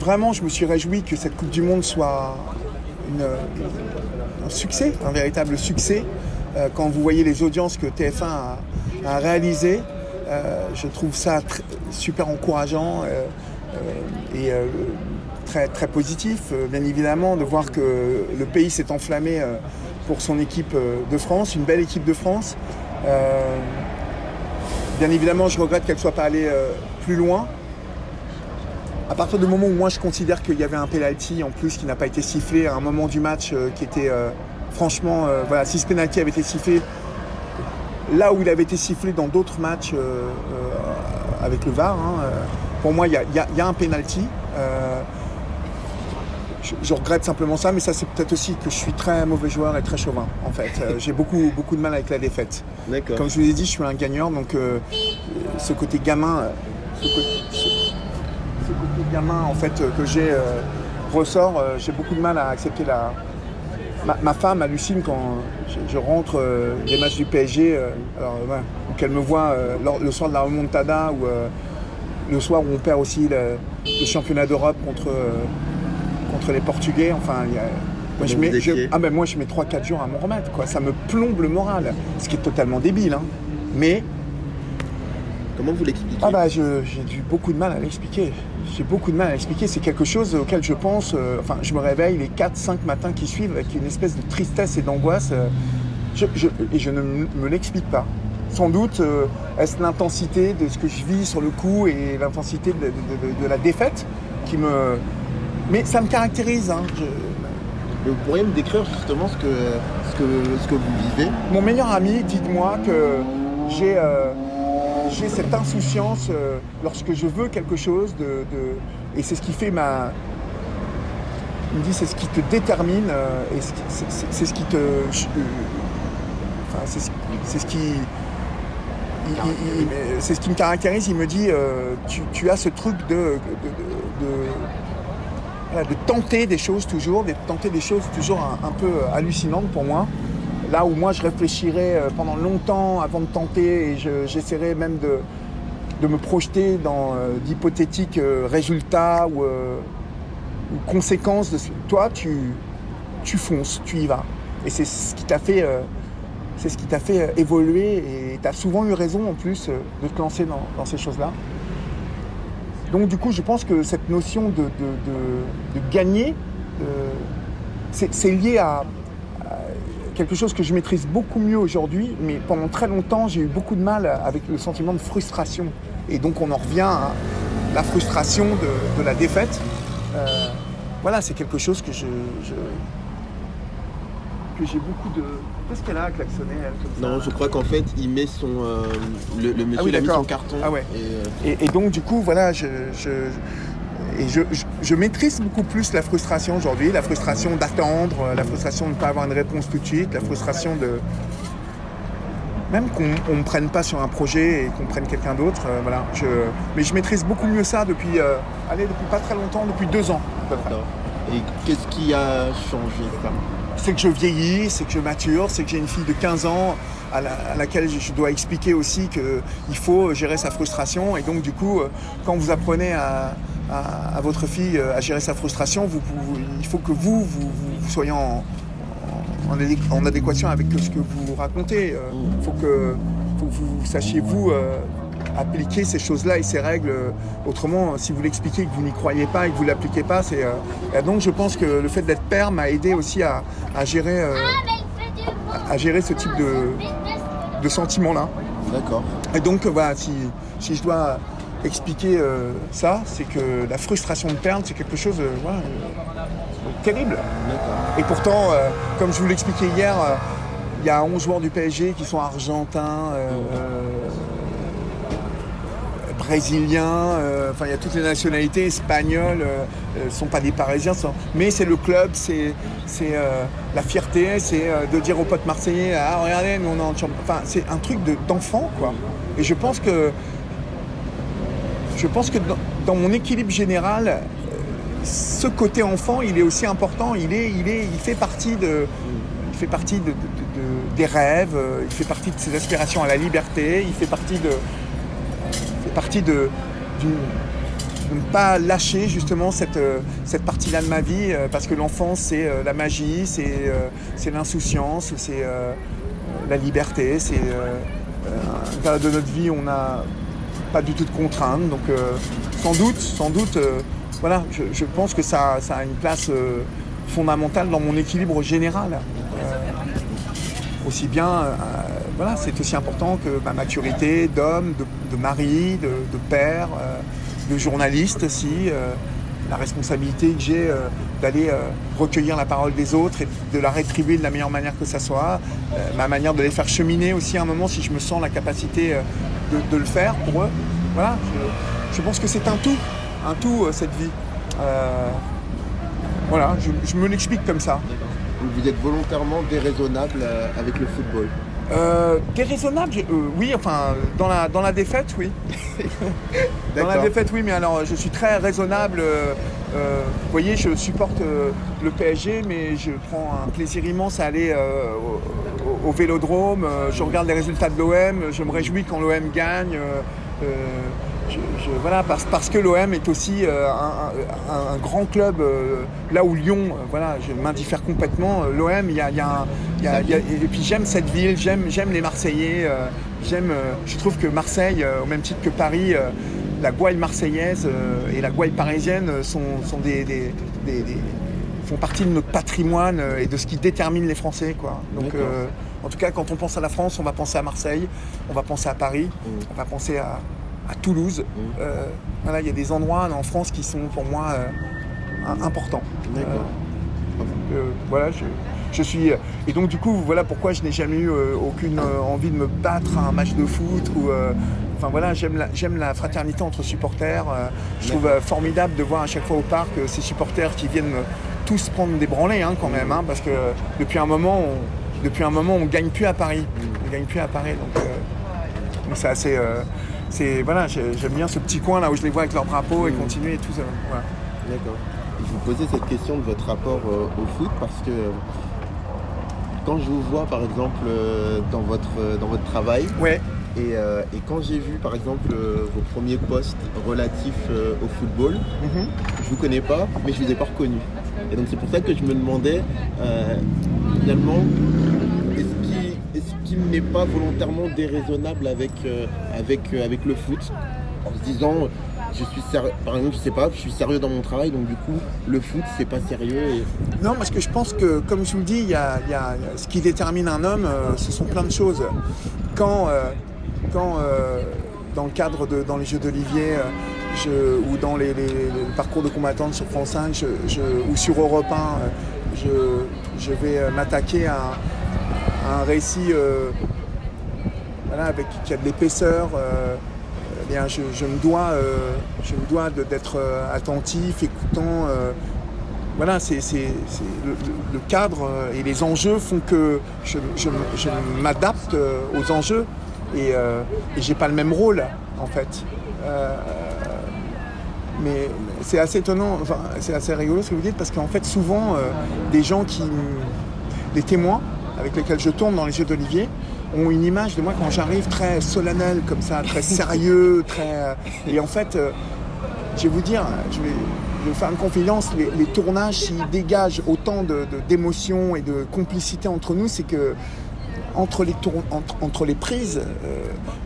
Vraiment, je me suis réjoui que cette Coupe du Monde soit un succès, un véritable succès. Quand vous voyez les audiences que TF1 a réalisées, je trouve ça super encourageant et très, très positif, bien évidemment, de voir que le pays s'est enflammé pour son équipe de France, une belle équipe de France. Bien évidemment, je regrette qu'elle ne soit pas allée plus loin. À partir du moment où moi je considère qu'il y avait un penalty en plus qui n'a pas été sifflé à un moment du match qui était franchement, voilà, si ce penalty avait été sifflé là où il avait été sifflé dans d'autres matchs avec le VAR, pour moi il y a un penalty. Je regrette simplement ça, mais ça c'est peut-être aussi que je suis très mauvais joueur et très chauvin en fait. J'ai beaucoup de mal avec la défaite. D'accord. Comme je vous l'ai dit, je suis un gagnant, donc ce côté gamin, ce côté gamin en fait que j'ai ressort. J'ai beaucoup de mal à accepter ma femme hallucine quand je rentre des matchs du PSG, ou qu'elle me voit le soir de la remontada ou le soir où on perd aussi le championnat d'Europe contre les Portugais. Enfin, moi je mets 3-4 jours à m'en remettre, quoi. Ça me plombe le moral, ce qui est totalement débile, hein. Mais comment vous l'expliquez? J'ai beaucoup de mal à l'expliquer. C'est quelque chose auquel je pense. Je me réveille les 4-5 matins qui suivent avec une espèce de tristesse et d'angoisse. Et je ne me l'explique pas. Sans doute, est-ce l'intensité de ce que je vis sur le coup et l'intensité de la défaite qui me... Mais ça me caractérise. Hein. Vous pourriez me décrire justement ce que vous vivez? Mon meilleur ami, dites-moi que j'ai cette insouciance lorsque je veux quelque chose et c'est ce qui fait il me dit c'est ce qui te détermine et c'est ce qui te c'est ce qui me caractérise. Il me dit tu as ce truc de tenter des choses toujours, un peu hallucinantes pour moi. Là où moi je réfléchirais pendant longtemps avant de tenter et j'essaierais même de me projeter dans d'hypothétiques résultats ou conséquences de ce... Toi tu fonces, tu y vas. Et c'est ce qui t'a fait évoluer et tu as souvent eu raison en plus de te lancer dans ces choses-là. Donc du coup je pense que cette notion de gagner, c'est lié à quelque chose que je maîtrise beaucoup mieux aujourd'hui, mais pendant très longtemps, j'ai eu beaucoup de mal avec le sentiment de frustration. Et donc, on en revient à la frustration de la défaite. Voilà, c'est quelque chose que j'ai beaucoup de... Qu'est-ce qu'elle a à klaxonner, elle, comme ça? Non, je crois qu'en fait, il met son... le monsieur a mis son carton. Ah ouais. Et donc, du coup, voilà, je maîtrise beaucoup plus la frustration aujourd'hui, la frustration d'attendre, la frustration de ne pas avoir une réponse tout de suite, la frustration de... Même qu'on ne me prenne pas sur un projet et qu'on prenne quelqu'un d'autre, voilà. Mais je maîtrise beaucoup mieux ça depuis pas très longtemps, depuis 2 ans. D'accord. Et qu'est-ce qui a changé ça? C'est que je vieillis, c'est que je mature, c'est que j'ai une fille de 15 ans à laquelle je dois expliquer aussi qu'il faut gérer sa frustration. Et donc du coup, quand vous apprenez à votre fille à gérer sa frustration, il faut que vous soyez en adéquation avec ce que vous racontez. Il faut que vous sachiez, vous, appliquer ces choses-là et ces règles. Autrement, si vous l'expliquez et que vous n'y croyez pas et que vous ne l'appliquez pas, c'est... Donc je pense que le fait d'être père m'a aidé aussi à gérer ce type de sentiments-là. D'accord. Et donc voilà, si je dois expliquer ça, c'est que la frustration de perdre, c'est quelque chose terrible. D'accord. Et pourtant, comme je vous l'expliquais hier, il y a 11 joueurs du PSG qui sont argentins, Brésiliens, il y a toutes les nationalités, espagnols, sont pas des Parisiens, mais c'est le club, c'est la fierté, c'est de dire aux potes marseillais, ah regardez, nous on est en championnat. Enfin, c'est un truc d'enfant, quoi. Et je pense que dans mon équilibre général, ce côté enfant, il est aussi important. Il fait partie des rêves, il fait partie de ses aspirations à la liberté, il fait partie de ne pas lâcher justement cette partie-là de ma vie, parce que l'enfance, c'est la magie, c'est l'insouciance, c'est la liberté, c'est une période de notre vie où on n'a pas du tout de contraintes. Donc sans doute, voilà, je pense que ça a une place fondamentale dans mon équilibre général. Aussi bien, voilà, c'est aussi important que ma maturité d'homme, de mari, de père, de journaliste aussi, la responsabilité que j'ai d'aller recueillir la parole des autres et de la rétribuer de la meilleure manière que ça soit, ma manière de les faire cheminer aussi à un moment si je me sens la capacité de le faire pour eux. Voilà, je pense que c'est un tout cette vie. Voilà, je me l'explique comme ça. Vous êtes volontairement déraisonnable avec le football. Déraisonnable, oui, enfin, dans la défaite, oui. Dans la défaite, oui, mais alors je suis très raisonnable. Vous voyez, je supporte le PSG, mais je prends un plaisir immense à aller au Vélodrome. Je regarde les résultats de l'OM, je me réjouis quand l'OM gagne. Voilà, parce que l'OM est aussi un grand club, là où Lyon, voilà, je m'indiffère complètement. L'OM, et puis j'aime cette ville, j'aime les Marseillais, je trouve que Marseille, au même titre que Paris, la gouaille marseillaise et la gouaille parisienne font partie de notre patrimoine et de ce qui détermine les Français, quoi. Donc, en tout cas, quand on pense à la France, on va penser à Marseille, on va penser à Paris, on va penser à Toulouse. Voilà, il y a des endroits en France qui sont pour moi importants. D'accord. Voilà, je suis. Et donc du coup, voilà pourquoi je n'ai jamais eu aucune envie de me battre à un match de foot ou. Enfin voilà, j'aime la fraternité entre supporters. Je trouve formidable de voir à chaque fois au parc ces supporters qui viennent tous prendre des branlées, quand même, parce que depuis un moment, on gagne plus à Paris. On gagne plus à Paris, donc c'est assez. Voilà, j'aime bien ce petit coin là où je les vois avec leur drapeau et continuer et tout ça. Voilà. D'accord. Je vous posais cette question de votre rapport au foot parce que quand je vous vois par exemple dans votre travail, ouais. Et quand j'ai vu par exemple vos premiers posts relatifs au football, je vous connais pas, mais je vous ai pas reconnu. Et donc c'est pour ça que je me demandais finalement est-ce qu'il n'est pas volontairement déraisonnable avec le foot, en se disant je suis sérieux, par exemple, je sais pas, je suis sérieux dans mon travail, donc du coup le foot c'est pas sérieux. Non, parce que je pense que, comme je vous le dis, il y a ce qui détermine un homme, ce sont plein de choses. Quand dans le cadre dans les Jeux d'Olivier ou dans les parcours de combattantes sur France 5 ou sur Europe 1, je vais m'attaquer à un récit voilà, qui a de l'épaisseur. Je me dois d'être attentif, écoutant. Voilà, c'est le cadre et les enjeux font que je m'adapte aux enjeux et j'ai pas le même rôle en fait. Mais c'est assez étonnant, enfin, c'est assez rigolo ce que vous dites parce qu'en fait souvent des témoins avec lesquels je tourne dans les Jeux d'Olivier ont une image de moi quand j'arrive très solennel comme ça, très sérieux, et en fait je vais vous dire, je vais vous faire une confidence, les tournages s'ils dégagent autant d'émotions et de complicité entre nous, c'est que entre les prises,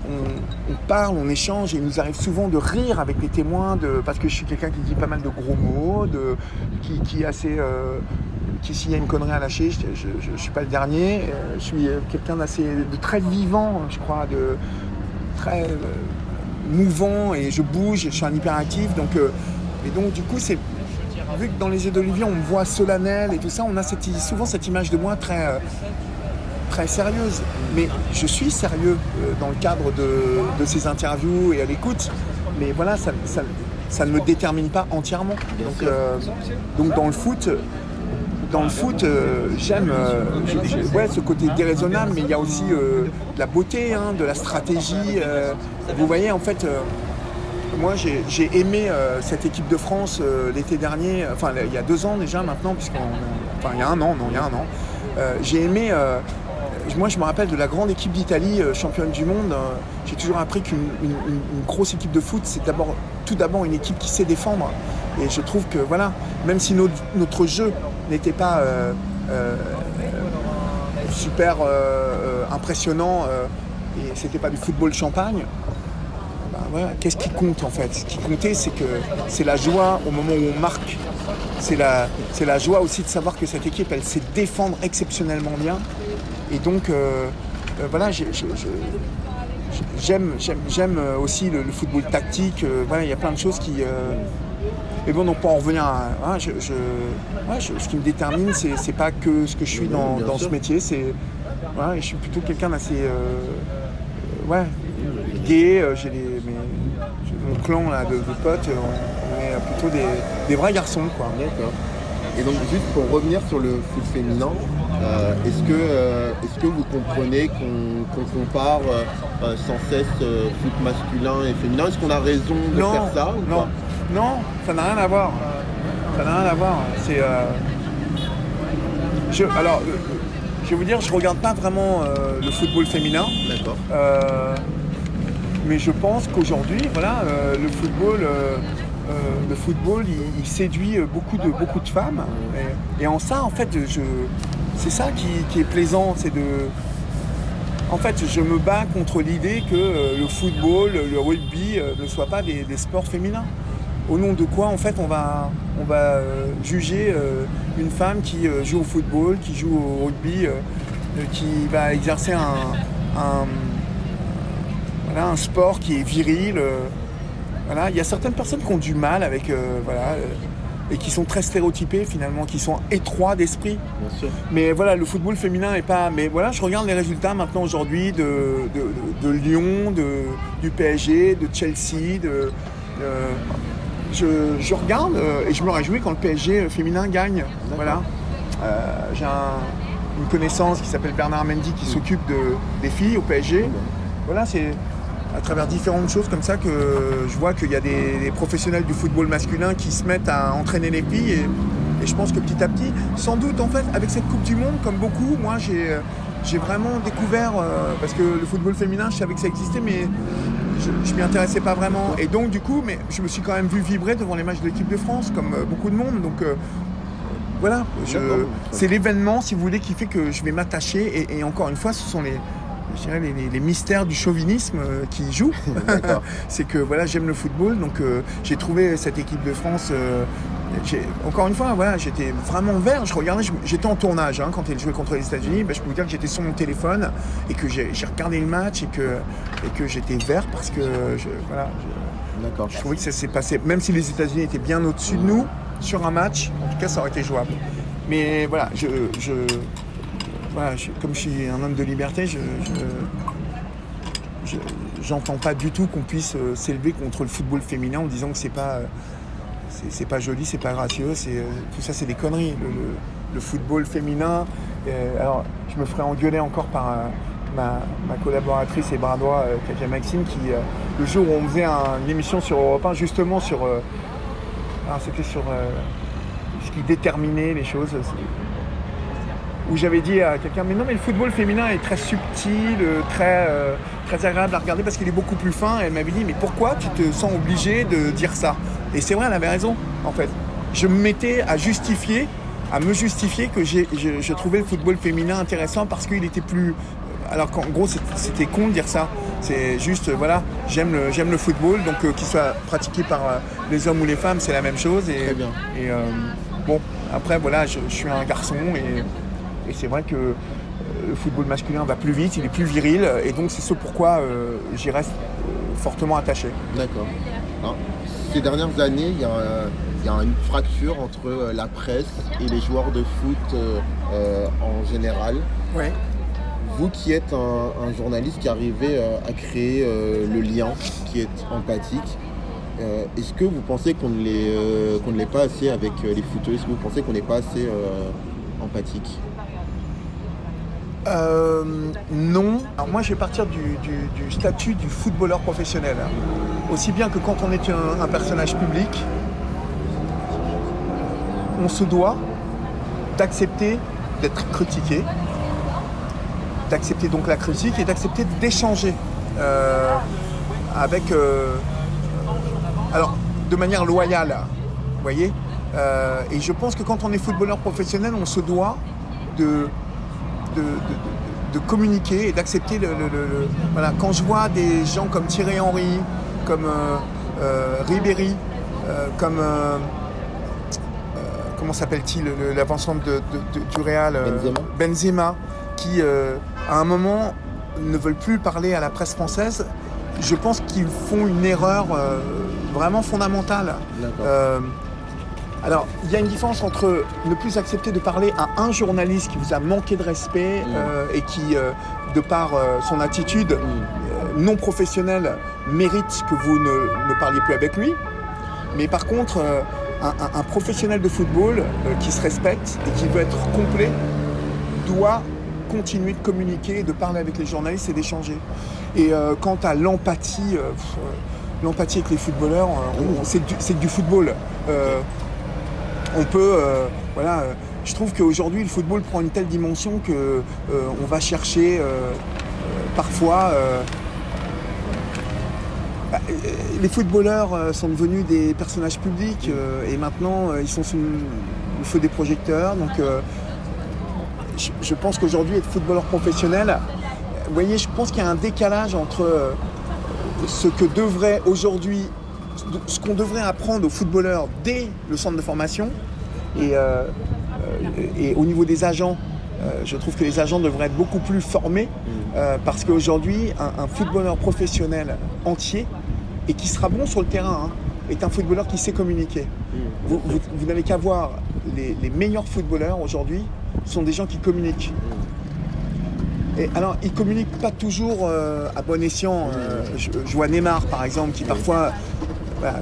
on parle, on échange et il nous arrive souvent de rire avec les témoins parce que je suis quelqu'un qui dit pas mal de gros mots, qui est assez qui s'il y a une connerie à lâcher, je suis pas le dernier, je suis quelqu'un de très vivant, je crois, de très mouvant et je bouge, je suis un hyperactif, et donc du coup c'est vu que dans les Jeux d'Olivier on me voit solennel et tout ça, on a souvent cette image de moi très sérieuse, mais je suis sérieux dans le cadre de ces interviews et à l'écoute, mais voilà, ça ne me détermine pas entièrement. Donc dans le foot, j'aime ce côté déraisonnable, mais il y a aussi de la beauté, de la stratégie. Vous voyez, en fait, moi j'ai aimé cette équipe de France l'été dernier, enfin il y a 2 ans déjà maintenant, il y a un an. J'ai aimé, moi je me rappelle de la grande équipe d'Italie, championne du monde. J'ai toujours appris qu'une grosse équipe de foot, c'est tout d'abord une équipe qui sait défendre. Et je trouve que voilà, même si notre jeu n'était pas super impressionnant et c'était pas du football champagne, voilà, qu'est-ce qui compte en fait? Ce qui comptait, c'est que c'est la joie au moment où on marque. C'est la joie aussi de savoir que cette équipe, elle sait défendre exceptionnellement bien. Et donc, voilà, j'aime aussi le football tactique. Voilà, il y a plein de choses qui... Mais bon, donc pour en revenir à... ce qui me détermine, c'est pas que ce que je suis dans ce métier. Voilà, et je suis plutôt quelqu'un d'assez... gay. J'ai mon clan là, de potes, on est plutôt des vrais garçons, quoi. D'accord. Et donc juste pour revenir sur le foot féminin, est-ce que vous comprenez qu'on compare sans cesse foot masculin et féminin? Est-ce qu'on a raison de faire ça ou pas? Non, ça n'a rien à voir. C'est alors, je vais vous dire, je regarde pas vraiment le football féminin. D'accord. Mais je pense qu'aujourd'hui, voilà, le football, il séduit beaucoup de femmes. Et en ça, en fait, c'est ça qui est plaisant, en fait, je me bats contre l'idée que le football, le rugby ne soient pas des sports féminins. Au nom de quoi, en fait, on va juger une femme qui joue au football, qui joue au rugby, qui va exercer un sport qui est viril. Voilà. Il y a certaines personnes qui ont du mal avec, et qui sont très stéréotypées finalement, qui sont étroits d'esprit. Bien sûr. Mais voilà, le football féminin est pas... Mais voilà, je regarde les résultats maintenant aujourd'hui de Lyon, du PSG, de Chelsea, je regarde et je me réjouis quand le PSG féminin gagne. Voilà. J'ai une connaissance qui s'appelle Bernard Mendy qui s'occupe des filles au PSG. Voilà, c'est à travers différentes choses comme ça que je vois qu'il y a des professionnels du football masculin qui se mettent à entraîner les filles et je pense que petit à petit, sans doute en fait, avec cette Coupe du Monde, comme beaucoup, moi j'ai vraiment découvert, parce que le football féminin, je savais que ça existait, mais je m'y intéressais pas vraiment. Et donc du coup, mais je me suis quand même vu vibrer devant les matchs de l'équipe de France, comme beaucoup de monde. Donc voilà, c'est l'événement, si vous voulez, qui fait que je vais m'attacher. Et encore une fois, ce sont les mystères du chauvinisme qui jouent. C'est que voilà, j'aime le football, donc j'ai trouvé cette équipe de France. Encore une fois, voilà, j'étais vraiment vert. Je regardais, j'étais en tournage quand elle jouait contre les États-Unis. Je peux vous dire que j'étais sur mon téléphone et que j'ai regardé le match et que j'étais vert parce que je trouvais que ça s'est passé. Même si les États-Unis étaient bien au-dessus de nous sur un match, en tout cas, ça aurait été jouable. Mais voilà, comme je suis un homme de liberté, j'entends pas du tout qu'on puisse s'élever contre le football féminin en disant que c'est pas joli, c'est pas gracieux, tout ça c'est des conneries. Le football féminin, alors je me ferai engueuler encore par ma collaboratrice et bras droit, Katia Maxime, qui le jour où on faisait une émission sur Europe 1, justement c'était sur ce qui déterminait les choses, où j'avais dit à quelqu'un, mais non, mais le football féminin est très subtil, très agréable à regarder parce qu'il est beaucoup plus fin. Et elle m'avait dit, mais pourquoi tu te sens obligé de dire ça? Et c'est vrai, elle avait raison, en fait. Je me mettais à me justifier que je trouvais le football féminin intéressant parce qu'il était plus... Alors qu'en gros, c'était con de dire ça. C'est juste, voilà, j'aime le football, donc qu'il soit pratiqué par les hommes ou les femmes, c'est la même chose. Très bien. Et bon, après, voilà, je suis un garçon et c'est vrai que le football masculin va plus vite, il est plus viril, et donc c'est ce pourquoi j'y reste fortement attaché. D'accord. Alors, ces dernières années, il y a une fracture entre la presse et les joueurs de foot en général. Ouais. Vous qui êtes un journaliste qui arrivait à créer le lien, qui est empathique, Est-ce que vous pensez qu'on ne l'est pas assez avec les footeux? Est-ce que vous pensez qu'on n'est pas assez empathique? Non. Alors moi, je vais partir du statut du footballeur professionnel. Aussi bien que quand on est un personnage public, on se doit d'accepter d'être critiqué, d'accepter donc la critique et d'accepter d'échanger avec... alors, de manière loyale, vous voyez. Et je pense que quand on est footballeur professionnel, on se doit de communiquer et d'accepter voilà. Quand je vois des gens comme Thierry Henry, comme Ribéry, comme comment s'appelle-t-il, l'avancement du Real, Benzema, qui à un moment ne veulent plus parler à la presse française, je pense qu'ils font une erreur vraiment fondamentale. Alors, il y a une différence entre ne plus accepter de parler à un journaliste qui vous a manqué de respect et qui, de par son attitude non professionnelle, mérite que vous ne parliez plus avec lui. Mais par contre, un professionnel de football qui se respecte et qui veut être complet doit continuer de communiquer, de parler avec les journalistes et d'échanger. Et quant à l'empathie avec les footballeurs, c'est du football. On peut, voilà, je trouve qu'aujourd'hui le football prend une telle dimension que on va chercher parfois. Les footballeurs sont devenus des personnages publics et maintenant ils sont sous le feu des projecteurs. Donc, je pense qu'aujourd'hui être footballeur professionnel, vous voyez, je pense qu'il y a un décalage entre ce que devrait aujourd'hui. Ce qu'on devrait apprendre aux footballeurs dès le centre de formation et au niveau des agents, je trouve que les agents devraient être beaucoup plus formés parce qu'aujourd'hui, un footballeur professionnel entier et qui sera bon sur le terrain est un footballeur qui sait communiquer. Vous n'avez qu'à voir les meilleurs footballeurs aujourd'hui sont des gens qui communiquent. Et alors, ils ne communiquent pas toujours à bon escient. Je vois Neymar, par exemple, qui parfois...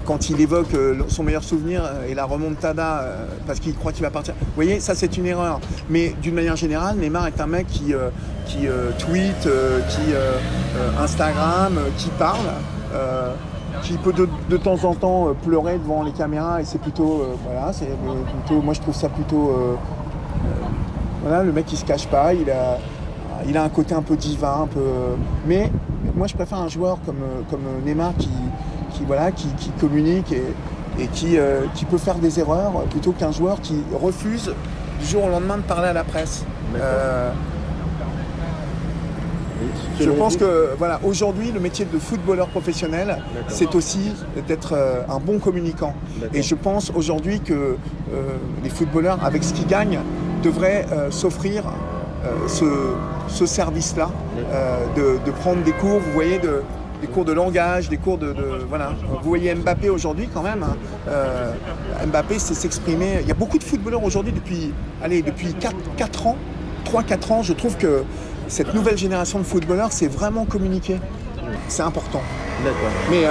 quand il évoque son meilleur souvenir et la remontada parce qu'il croit qu'il va partir. Vous voyez, ça c'est une erreur. Mais d'une manière générale, Neymar est un mec qui tweet, qui Instagram, qui parle, qui peut de temps en temps pleurer devant les caméras et c'est plutôt, voilà, c'est plutôt, moi je trouve ça plutôt, voilà, le mec il se cache pas, il a un côté un peu divin, un peu, mais moi je préfère un joueur comme Neymar qui communique et qui peut faire des erreurs plutôt qu'un joueur qui refuse du jour au lendemain de parler à la presse. Je pense que voilà, aujourd'hui, le métier de footballeur professionnel, c'est aussi d'être un bon communicant. Et je pense aujourd'hui que les footballeurs, avec ce qu'ils gagnent, devraient s'offrir ce service-là, de prendre des cours, vous voyez, des cours de langage, des cours de voilà. Vous voyez Mbappé aujourd'hui quand même. Mbappé sait s'exprimer. Il y a beaucoup de footballeurs aujourd'hui depuis 4 ans, 3-4 ans, je trouve que cette nouvelle génération de footballeurs, c'est vraiment communiquer. C'est important. D'accord. Mais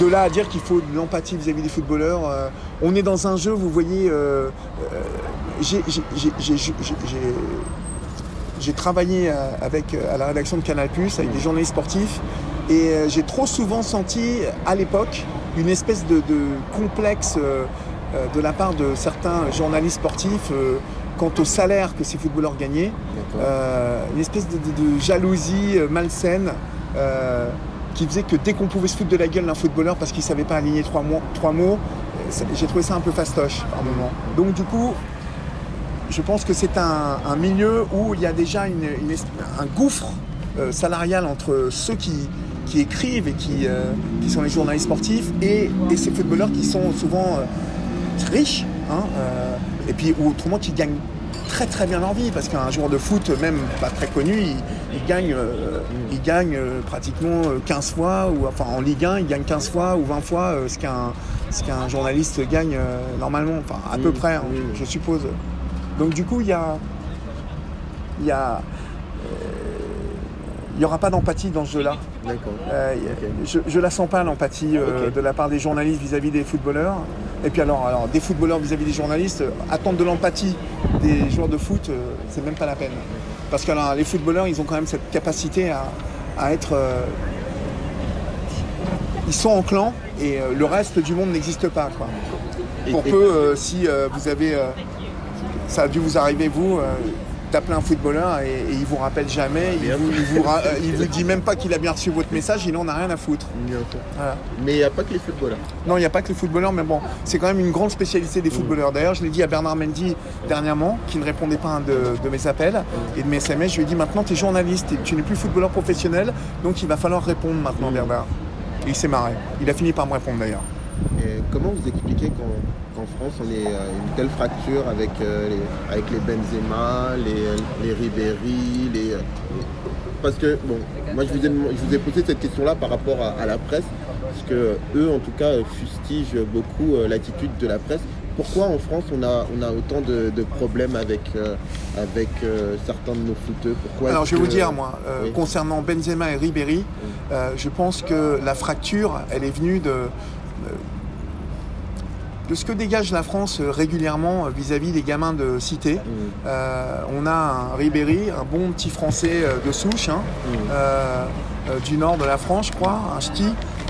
de là à dire qu'il faut de l'empathie vis-à-vis des footballeurs, on est dans un jeu, vous voyez, j'ai travaillé à la rédaction de Canal+, avec des journalistes sportifs, et j'ai trop souvent senti, à l'époque, une espèce de complexe de la part de certains journalistes sportifs quant au salaire que ces footballeurs gagnaient, une espèce de jalousie malsaine qui faisait que dès qu'on pouvait se foutre de la gueule d'un footballeur parce qu'il ne savait pas aligner trois mots, j'ai trouvé ça un peu fastoche par moment. Donc du coup, je pense que c'est un milieu où il y a déjà un gouffre salarial entre ceux qui écrivent et qui sont les journalistes sportifs et ces footballeurs qui sont souvent riches, et puis ou autrement qui gagnent très très bien leur vie, parce qu'un joueur de foot, même pas très connu, il gagne pratiquement 15 fois, ou enfin en Ligue 1, il gagne 15 fois ou 20 fois ce qu'un journaliste gagne normalement, enfin à peu près, je suppose. Donc du coup, il y a il n'y aura pas d'empathie dans ce jeu-là. D'accord. Je la sens pas, l'empathie de la part des journalistes vis-à-vis des footballeurs. Et puis alors des footballeurs vis-à-vis des journalistes, attendre de l'empathie des joueurs de foot, c'est même pas la peine. Parce que alors, les footballeurs, ils ont quand même cette capacité à être... ils sont en clan et le reste du monde n'existe pas, quoi. Pour peu, si vous avez... ça a dû vous arriver, vous... d'appeler un footballeur et il vous rappelle jamais, il vous dit même pas qu'il a bien reçu votre message, il en a rien à foutre. Voilà. Mais il n'y a pas que les footballeurs. Non, il n'y a pas que les footballeurs, mais bon, c'est quand même une grande spécialité des footballeurs. D'ailleurs, je l'ai dit à Bernard Mendy dernièrement, qui ne répondait pas à un de mes appels et de mes SMS, je lui ai dit maintenant tu es journaliste, tu n'es plus footballeur professionnel, donc il va falloir répondre maintenant, Bernard. Et il s'est marré. Il a fini par me répondre d'ailleurs. Et comment vous expliquez qu'en France on ait une telle fracture avec les Benzema, les Ribéry, parce que bon, moi je vous ai posé cette question-là par rapport à la presse, parce que eux en tout cas fustigent beaucoup l'attitude de la presse. Pourquoi en France on a autant de problèmes avec certains de nos footeux? Pourquoi? Alors je vais vous dire moi, concernant Benzema et Ribéry, je pense que la fracture, elle est venue de ce que dégage la France régulièrement vis-à-vis des gamins de cité. On a un Ribéry, un bon petit Français de souche, du nord de la France, je crois, un ch'ti.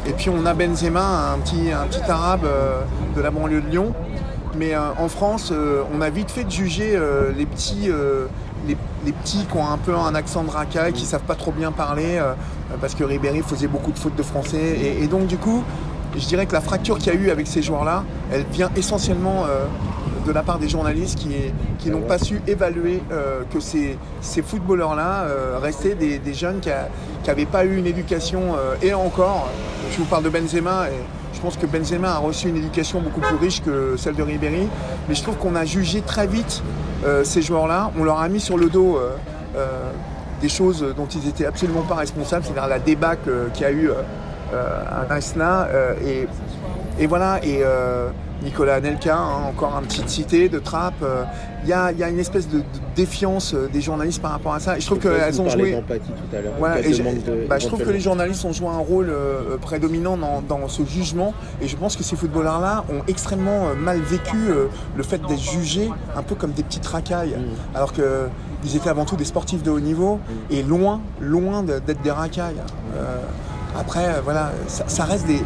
Et puis on a Benzema, un petit arabe de la banlieue de Lyon. Mais en France, on a vite fait de juger les petits qui ont un peu un accent de racaille, qui ne savent pas trop bien parler, parce que Ribéry faisait beaucoup de fautes de français. Et donc du coup, je dirais que la fracture qu'il y a eu avec ces joueurs-là, elle vient essentiellement de la part des journalistes qui n'ont pas su évaluer que ces footballeurs-là restaient des jeunes qui n'avaient pas eu une éducation. Et encore, je vous parle de Benzema, et je pense que Benzema a reçu une éducation beaucoup plus riche que celle de Ribéry. Mais je trouve qu'on a jugé très vite ces joueurs-là. On leur a mis sur le dos des choses dont ils n'étaient absolument pas responsables, c'est-à-dire la débâcle qu'il y a eu à Nice-là, et voilà, et Nicolas Anelka, encore un petit cité de trappe. Il y a une espèce de défiance des journalistes par rapport à ça. Et je trouve qu'elles ont joué. Tout à l'heure. Ouais, je trouve que les journalistes ont joué un rôle prédominant dans ce jugement. Et je pense que ces footballeurs-là ont extrêmement mal vécu le fait d'être jugés un peu comme des petites racailles. Alors qu'ils étaient avant tout des sportifs de haut niveau et loin d'être des racailles. Après, voilà, ça reste des...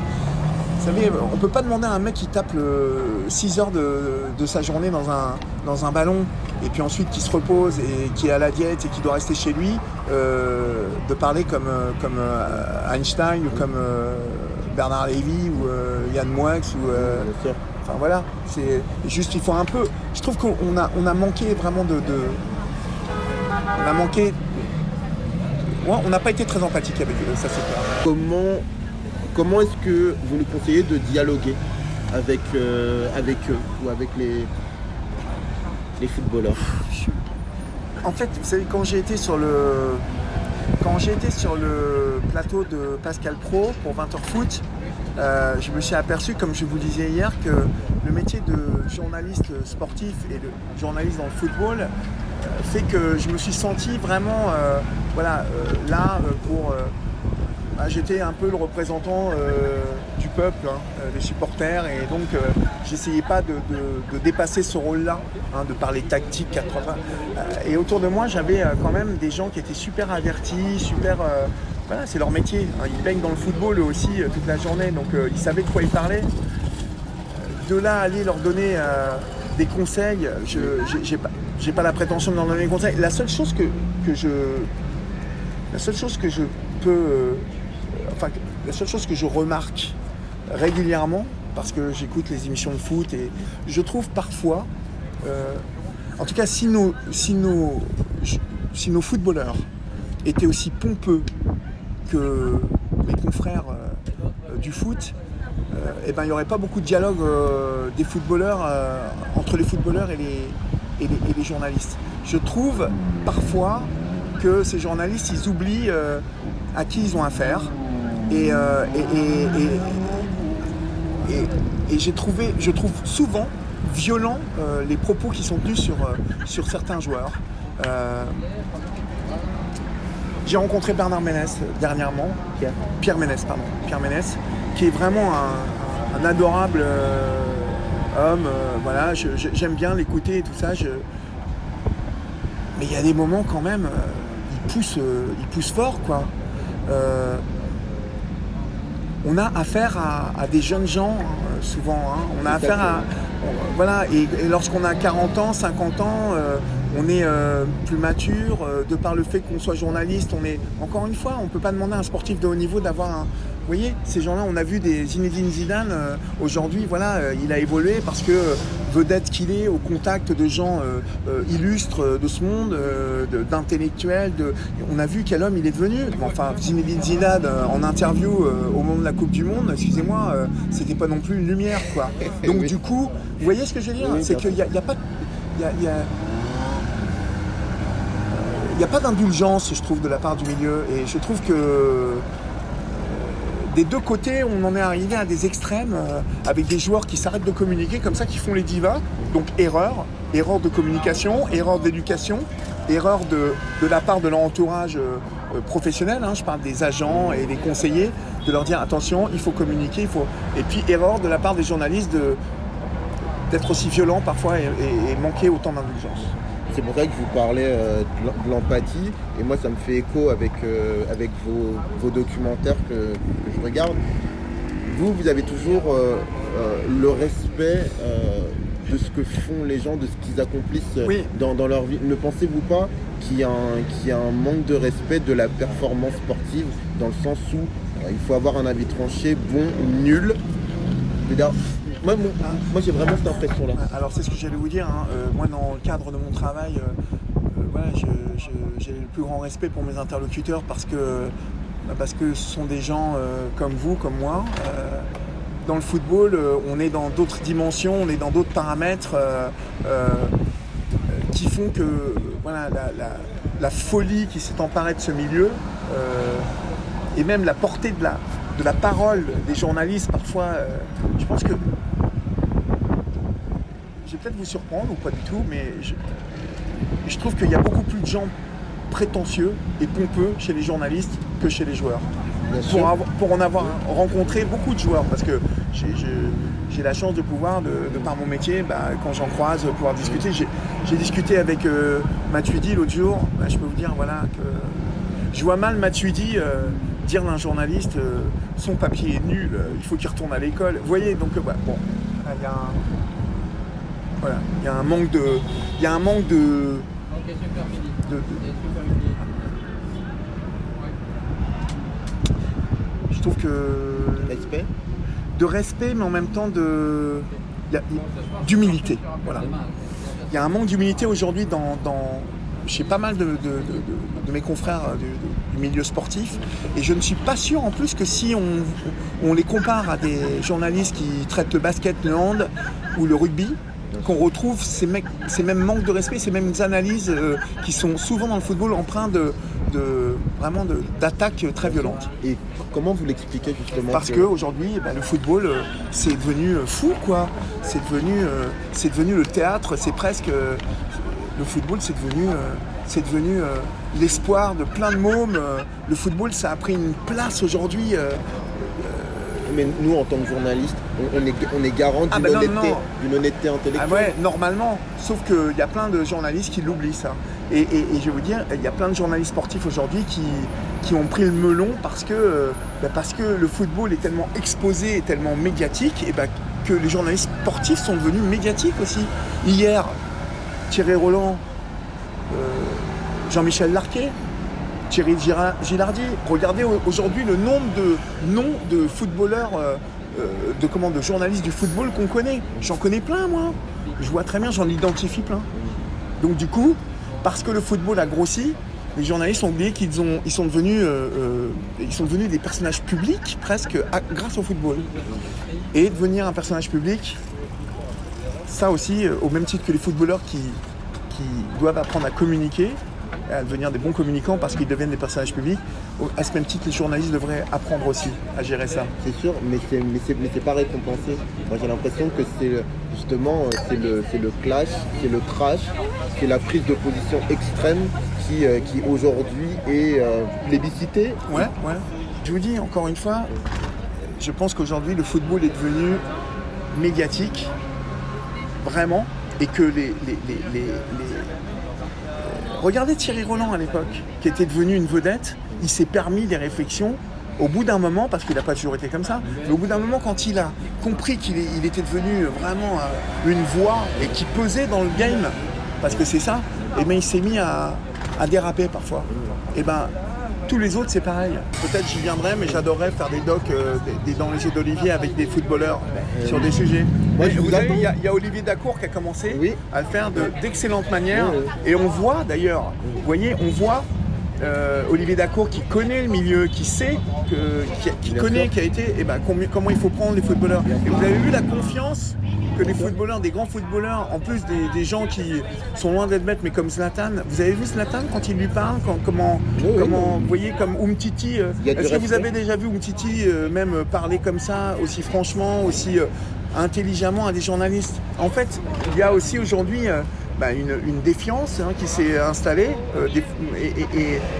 Vous savez, on ne peut pas demander à un mec qui tape 6 heures de sa journée dans un ballon et puis ensuite qui se repose et qui est à la diète et qui doit rester chez lui de parler comme Einstein ou comme Bernard Lévy ou Yann Moix ou... Enfin voilà, c'est juste, il faut un peu... Je trouve qu'on a manqué vraiment on a manqué... Ouais, on n'a pas été très empathique avec eux, ça c'est clair. Comment est-ce que vous nous conseillez de dialoguer avec eux ou avec les footballeurs? En fait, vous savez, quand j'ai été sur le plateau de Pascal Pro pour 20h Foot, je me suis aperçu, comme je vous disais hier, que le métier de journaliste sportif et de journaliste dans le football fait que je me suis senti vraiment là pour... j'étais un peu le représentant du peuple, des supporters, et donc j'essayais pas de dépasser ce rôle-là, de parler tactique 80. Et autour de moi, j'avais quand même des gens qui étaient super avertis, super... voilà, c'est leur métier. Ils baignent dans le football eux aussi toute la journée, donc ils savaient de quoi ils parlaient. De là à aller leur donner des conseils, j'ai pas la prétention de leur donner des conseils. La seule chose que je remarque régulièrement, parce que j'écoute les émissions de foot, et je trouve parfois, en tout cas si nos footballeurs étaient aussi pompeux que mes confrères du foot, il n'y aurait pas beaucoup de dialogue des footballeurs entre les footballeurs et les journalistes. Je trouve parfois que ces journalistes, ils oublient à qui ils ont affaire. Et je trouve souvent violents les propos qui sont tenus sur certains joueurs. J'ai rencontré Bernard Ménès dernièrement. Pierre Ménès, pardon. Pierre Ménès, qui est vraiment un adorable homme. Voilà, j'aime bien l'écouter et tout ça. Mais il y a des moments quand même, il pousse fort, quoi. On a affaire à des jeunes gens, souvent. Hein. On a affaire à... voilà, et lorsqu'on a 40 ans, 50 ans, on est plus mature. De par le fait qu'on soit journaliste, on est... Encore une fois, on ne peut pas demander à un sportif de haut niveau d'avoir un... Vous voyez, ces gens-là, on a vu des Zinedine Zidane. Aujourd'hui, voilà, il a évolué parce que vedette qu'il est au contact de gens illustres de ce monde, d'intellectuels. On a vu quel homme il est devenu. Enfin, Zinedine Zidane, en interview au moment de la Coupe du Monde, excusez-moi, c'était pas non plus une lumière, quoi. Donc du coup, vous voyez ce que je veux dire, c'est qu'il n'y a pas... Il n'y a pas d'indulgence, je trouve, de la part du milieu. Et je trouve que des deux côtés, on en est arrivé à des extrêmes, avec des joueurs qui s'arrêtent de communiquer comme ça, qui font les divas. Donc erreur de communication, erreur d'éducation, erreur de la part de leur entourage professionnel. Hein, je parle des agents et des conseillers, de leur dire attention, il faut communiquer, il faut... Et puis erreur de la part des journalistes d'être aussi violents parfois et manquer autant d'indulgence. C'est pour ça que je vous parlais de l'empathie, et moi ça me fait écho avec vos documentaires que je regarde. Vous avez toujours le respect de ce que font les gens, de ce qu'ils accomplissent dans leur vie. Ne pensez-vous pas qu'il y a un manque de respect de la performance sportive, dans le sens où il faut avoir un avis tranché, bon ou nul? Moi j'ai vraiment cette impression-là. Alors c'est ce que j'allais vous dire. Hein. Moi, dans le cadre de mon travail, voilà, j'ai le plus grand respect pour mes interlocuteurs parce que ce sont des gens comme vous, comme moi. Dans le football, on est dans d'autres dimensions, on est dans d'autres paramètres qui font que voilà, la folie qui s'est emparée de ce milieu et même la portée de la parole des journalistes, parfois, je pense que je vais peut-être vous surprendre ou pas du tout, mais je trouve qu'il y a beaucoup plus de gens prétentieux et pompeux chez les journalistes que chez les joueurs. Pour en avoir rencontré beaucoup de joueurs, parce que j'ai la chance de pouvoir, de par mon métier, quand j'en croise, pouvoir discuter. J'ai discuté avec Matuidi l'autre jour. Je peux vous dire voilà, que je vois mal Matuidi dire d'un journaliste son papier est nul, il faut qu'il retourne à l'école. Vous voyez, donc bon, il y a voilà, il y a un manque de je trouve que de respect, mais en même temps d'humilité. Voilà. Il y a un manque d'humilité aujourd'hui chez pas mal de mes confrères du milieu sportif, et je ne suis pas sûr en plus que si on les compare à des journalistes qui traitent le basket, le hand ou le rugby, qu'on retrouve ces mêmes manques de respect, ces mêmes analyses qui sont souvent dans le football empreintes vraiment d'attaques très violentes. Et comment vous l'expliquez justement? Parce qu'aujourd'hui, le football, c'est devenu fou, quoi. C'est devenu le théâtre, c'est presque... Le football, c'est devenu l'espoir de plein de mômes. Le football, ça a pris une place aujourd'hui... Mais nous, en tant que journalistes, on est garant d'une honnêteté intellectuelle. Ah ouais, normalement. Sauf qu'il y a plein de journalistes qui l'oublient, ça. Et je vais vous dire, il y a plein de journalistes sportifs aujourd'hui qui ont pris le melon parce que le football est tellement exposé et tellement médiatique, que les journalistes sportifs sont devenus médiatiques aussi. Hier, Thierry Roland, Jean-Michel Larquet, Thierry Gilardi. Regardez aujourd'hui le nombre de noms de footballeurs, de journalistes du football qu'on connaît. J'en connais plein, moi. Je vois très bien, j'en identifie plein. Donc du coup, parce que le football a grossi, les journalistes ont oublié qu'ils sont devenus des personnages publics presque grâce au football. Et devenir un personnage public, ça aussi, au même titre que les footballeurs qui doivent apprendre à communiquer, à devenir des bons communicants parce qu'ils deviennent des personnages publics, à ce même titre, les journalistes devraient apprendre aussi à gérer ça. C'est sûr, mais c'est pas récompensé. Moi j'ai l'impression que justement c'est le clash, c'est le trash, c'est la prise de position extrême qui aujourd'hui est plébiscitée. Ouais. Je vous dis encore une fois, je pense qu'aujourd'hui le football est devenu médiatique, vraiment, et que regardez Thierry Roland à l'époque, qui était devenu une vedette, il s'est permis des réflexions au bout d'un moment, parce qu'il n'a pas toujours été comme ça, mais au bout d'un moment, quand il a compris qu'il était devenu vraiment une voix et qu'il pesait dans le game, parce que c'est ça, et bien il s'est mis à déraper parfois. Et ben tous les autres c'est pareil. Peut-être j'y viendrai, mais j'adorerais faire des docs dans les yeux d'Olivier avec des footballeurs sur des sujets. Moi, Vous savez, il y a Olivier Dacour qui a commencé à le faire d'excellentes manières. Et on voit d'ailleurs, vous voyez, on voit Olivier Dacour qui connaît le milieu, qui sait, qui connaît, qui a été, et ben, comment il faut prendre les footballeurs. Et vous avez vu la confiance que les footballeurs, des grands footballeurs, en plus des gens qui sont loin d'être bêtes, mais comme Zlatan, vous avez vu Zlatan quand il lui parle, comment vous voyez, comme Umtiti, est-ce que vous avez déjà vu Umtiti même parler comme ça, aussi franchement, aussi intelligemment à des journalistes? En fait, il y a aussi aujourd'hui une défiance qui s'est installée et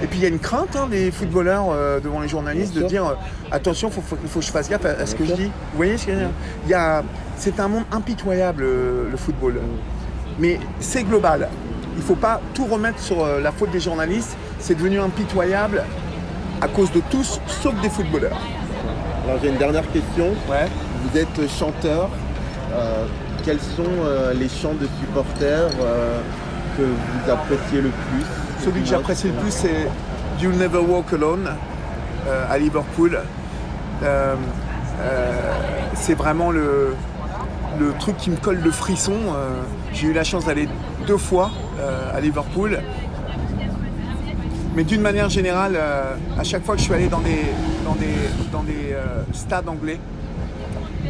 puis il y a une crainte des footballeurs devant les journalistes de dire attention, faut que je fasse gaffe à ce que je dis. Vous voyez ce que je veux dire? C'est un monde impitoyable le football, mais c'est global. Il ne faut pas tout remettre sur la faute des journalistes. C'est devenu impitoyable à cause de tous, sauf des footballeurs. Alors j'ai une dernière question. Ouais. Vous êtes chanteur. Quels sont les chants de supporters que vous appréciez le plus? Celui que j'apprécie le plus, c'est You'll Never Walk Alone à Liverpool. C'est vraiment le truc qui me colle le frisson. J'ai eu la chance d'aller 2 fois à Liverpool. Mais d'une manière générale, à chaque fois que je suis allé dans des stades anglais,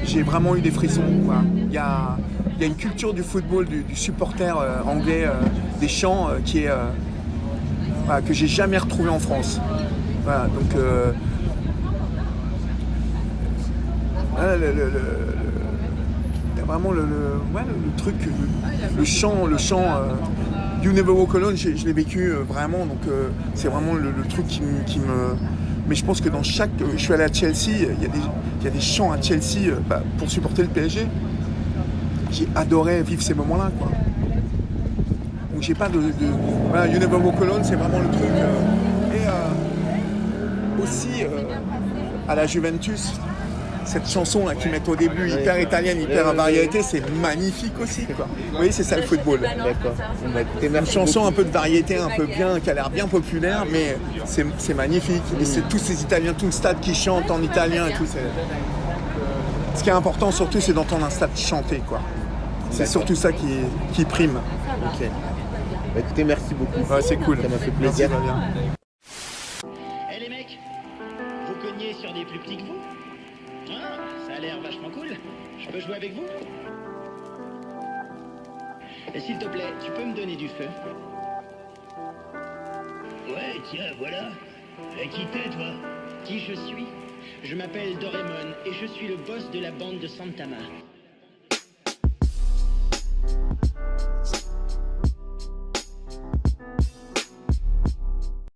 j'ai vraiment eu des frissons. Voilà. Il y a une culture du football, du supporter anglais, des chants que j'ai jamais retrouvé en France. Voilà, donc vraiment le truc, le chant You Never Walk Alone, je l'ai vécu vraiment, donc c'est vraiment le truc qui me... Mais je pense que dans chaque... Je suis allé à Chelsea, il y a des chants à Chelsea pour supporter le PSG. J'ai adoré vivre ces moments-là, quoi. Donc j'ai pas voilà, You Never Walk Alone, c'est vraiment le truc. Et aussi, à la Juventus, cette chanson là qu'ils mettent au début, hyper italienne, hyper à variété, c'est magnifique aussi, quoi. Vous voyez, c'est ça le football. D'accord. Une chanson un peu de variété, un peu bien, qui a l'air bien populaire, mais c'est magnifique. Et c'est tous ces Italiens, tout le stade qui chante en italien et tout. Ce qui est important surtout, c'est d'entendre un stade chanter, quoi. C'est surtout ça qui prime. Ok. Écoutez, merci beaucoup. Ouais, c'est cool. Ça m'a fait plaisir. Merci, Fabien. Eh les mecs, vous cognez sur des plus petits que vous? Hein? Ça a l'air vachement cool. Je peux jouer avec vous? Et s'il te plaît, tu peux me donner du feu? Ouais, tiens, voilà. Qui t'es, toi? Qui je suis? Je m'appelle Doraemon et je suis le boss de la bande de Santama.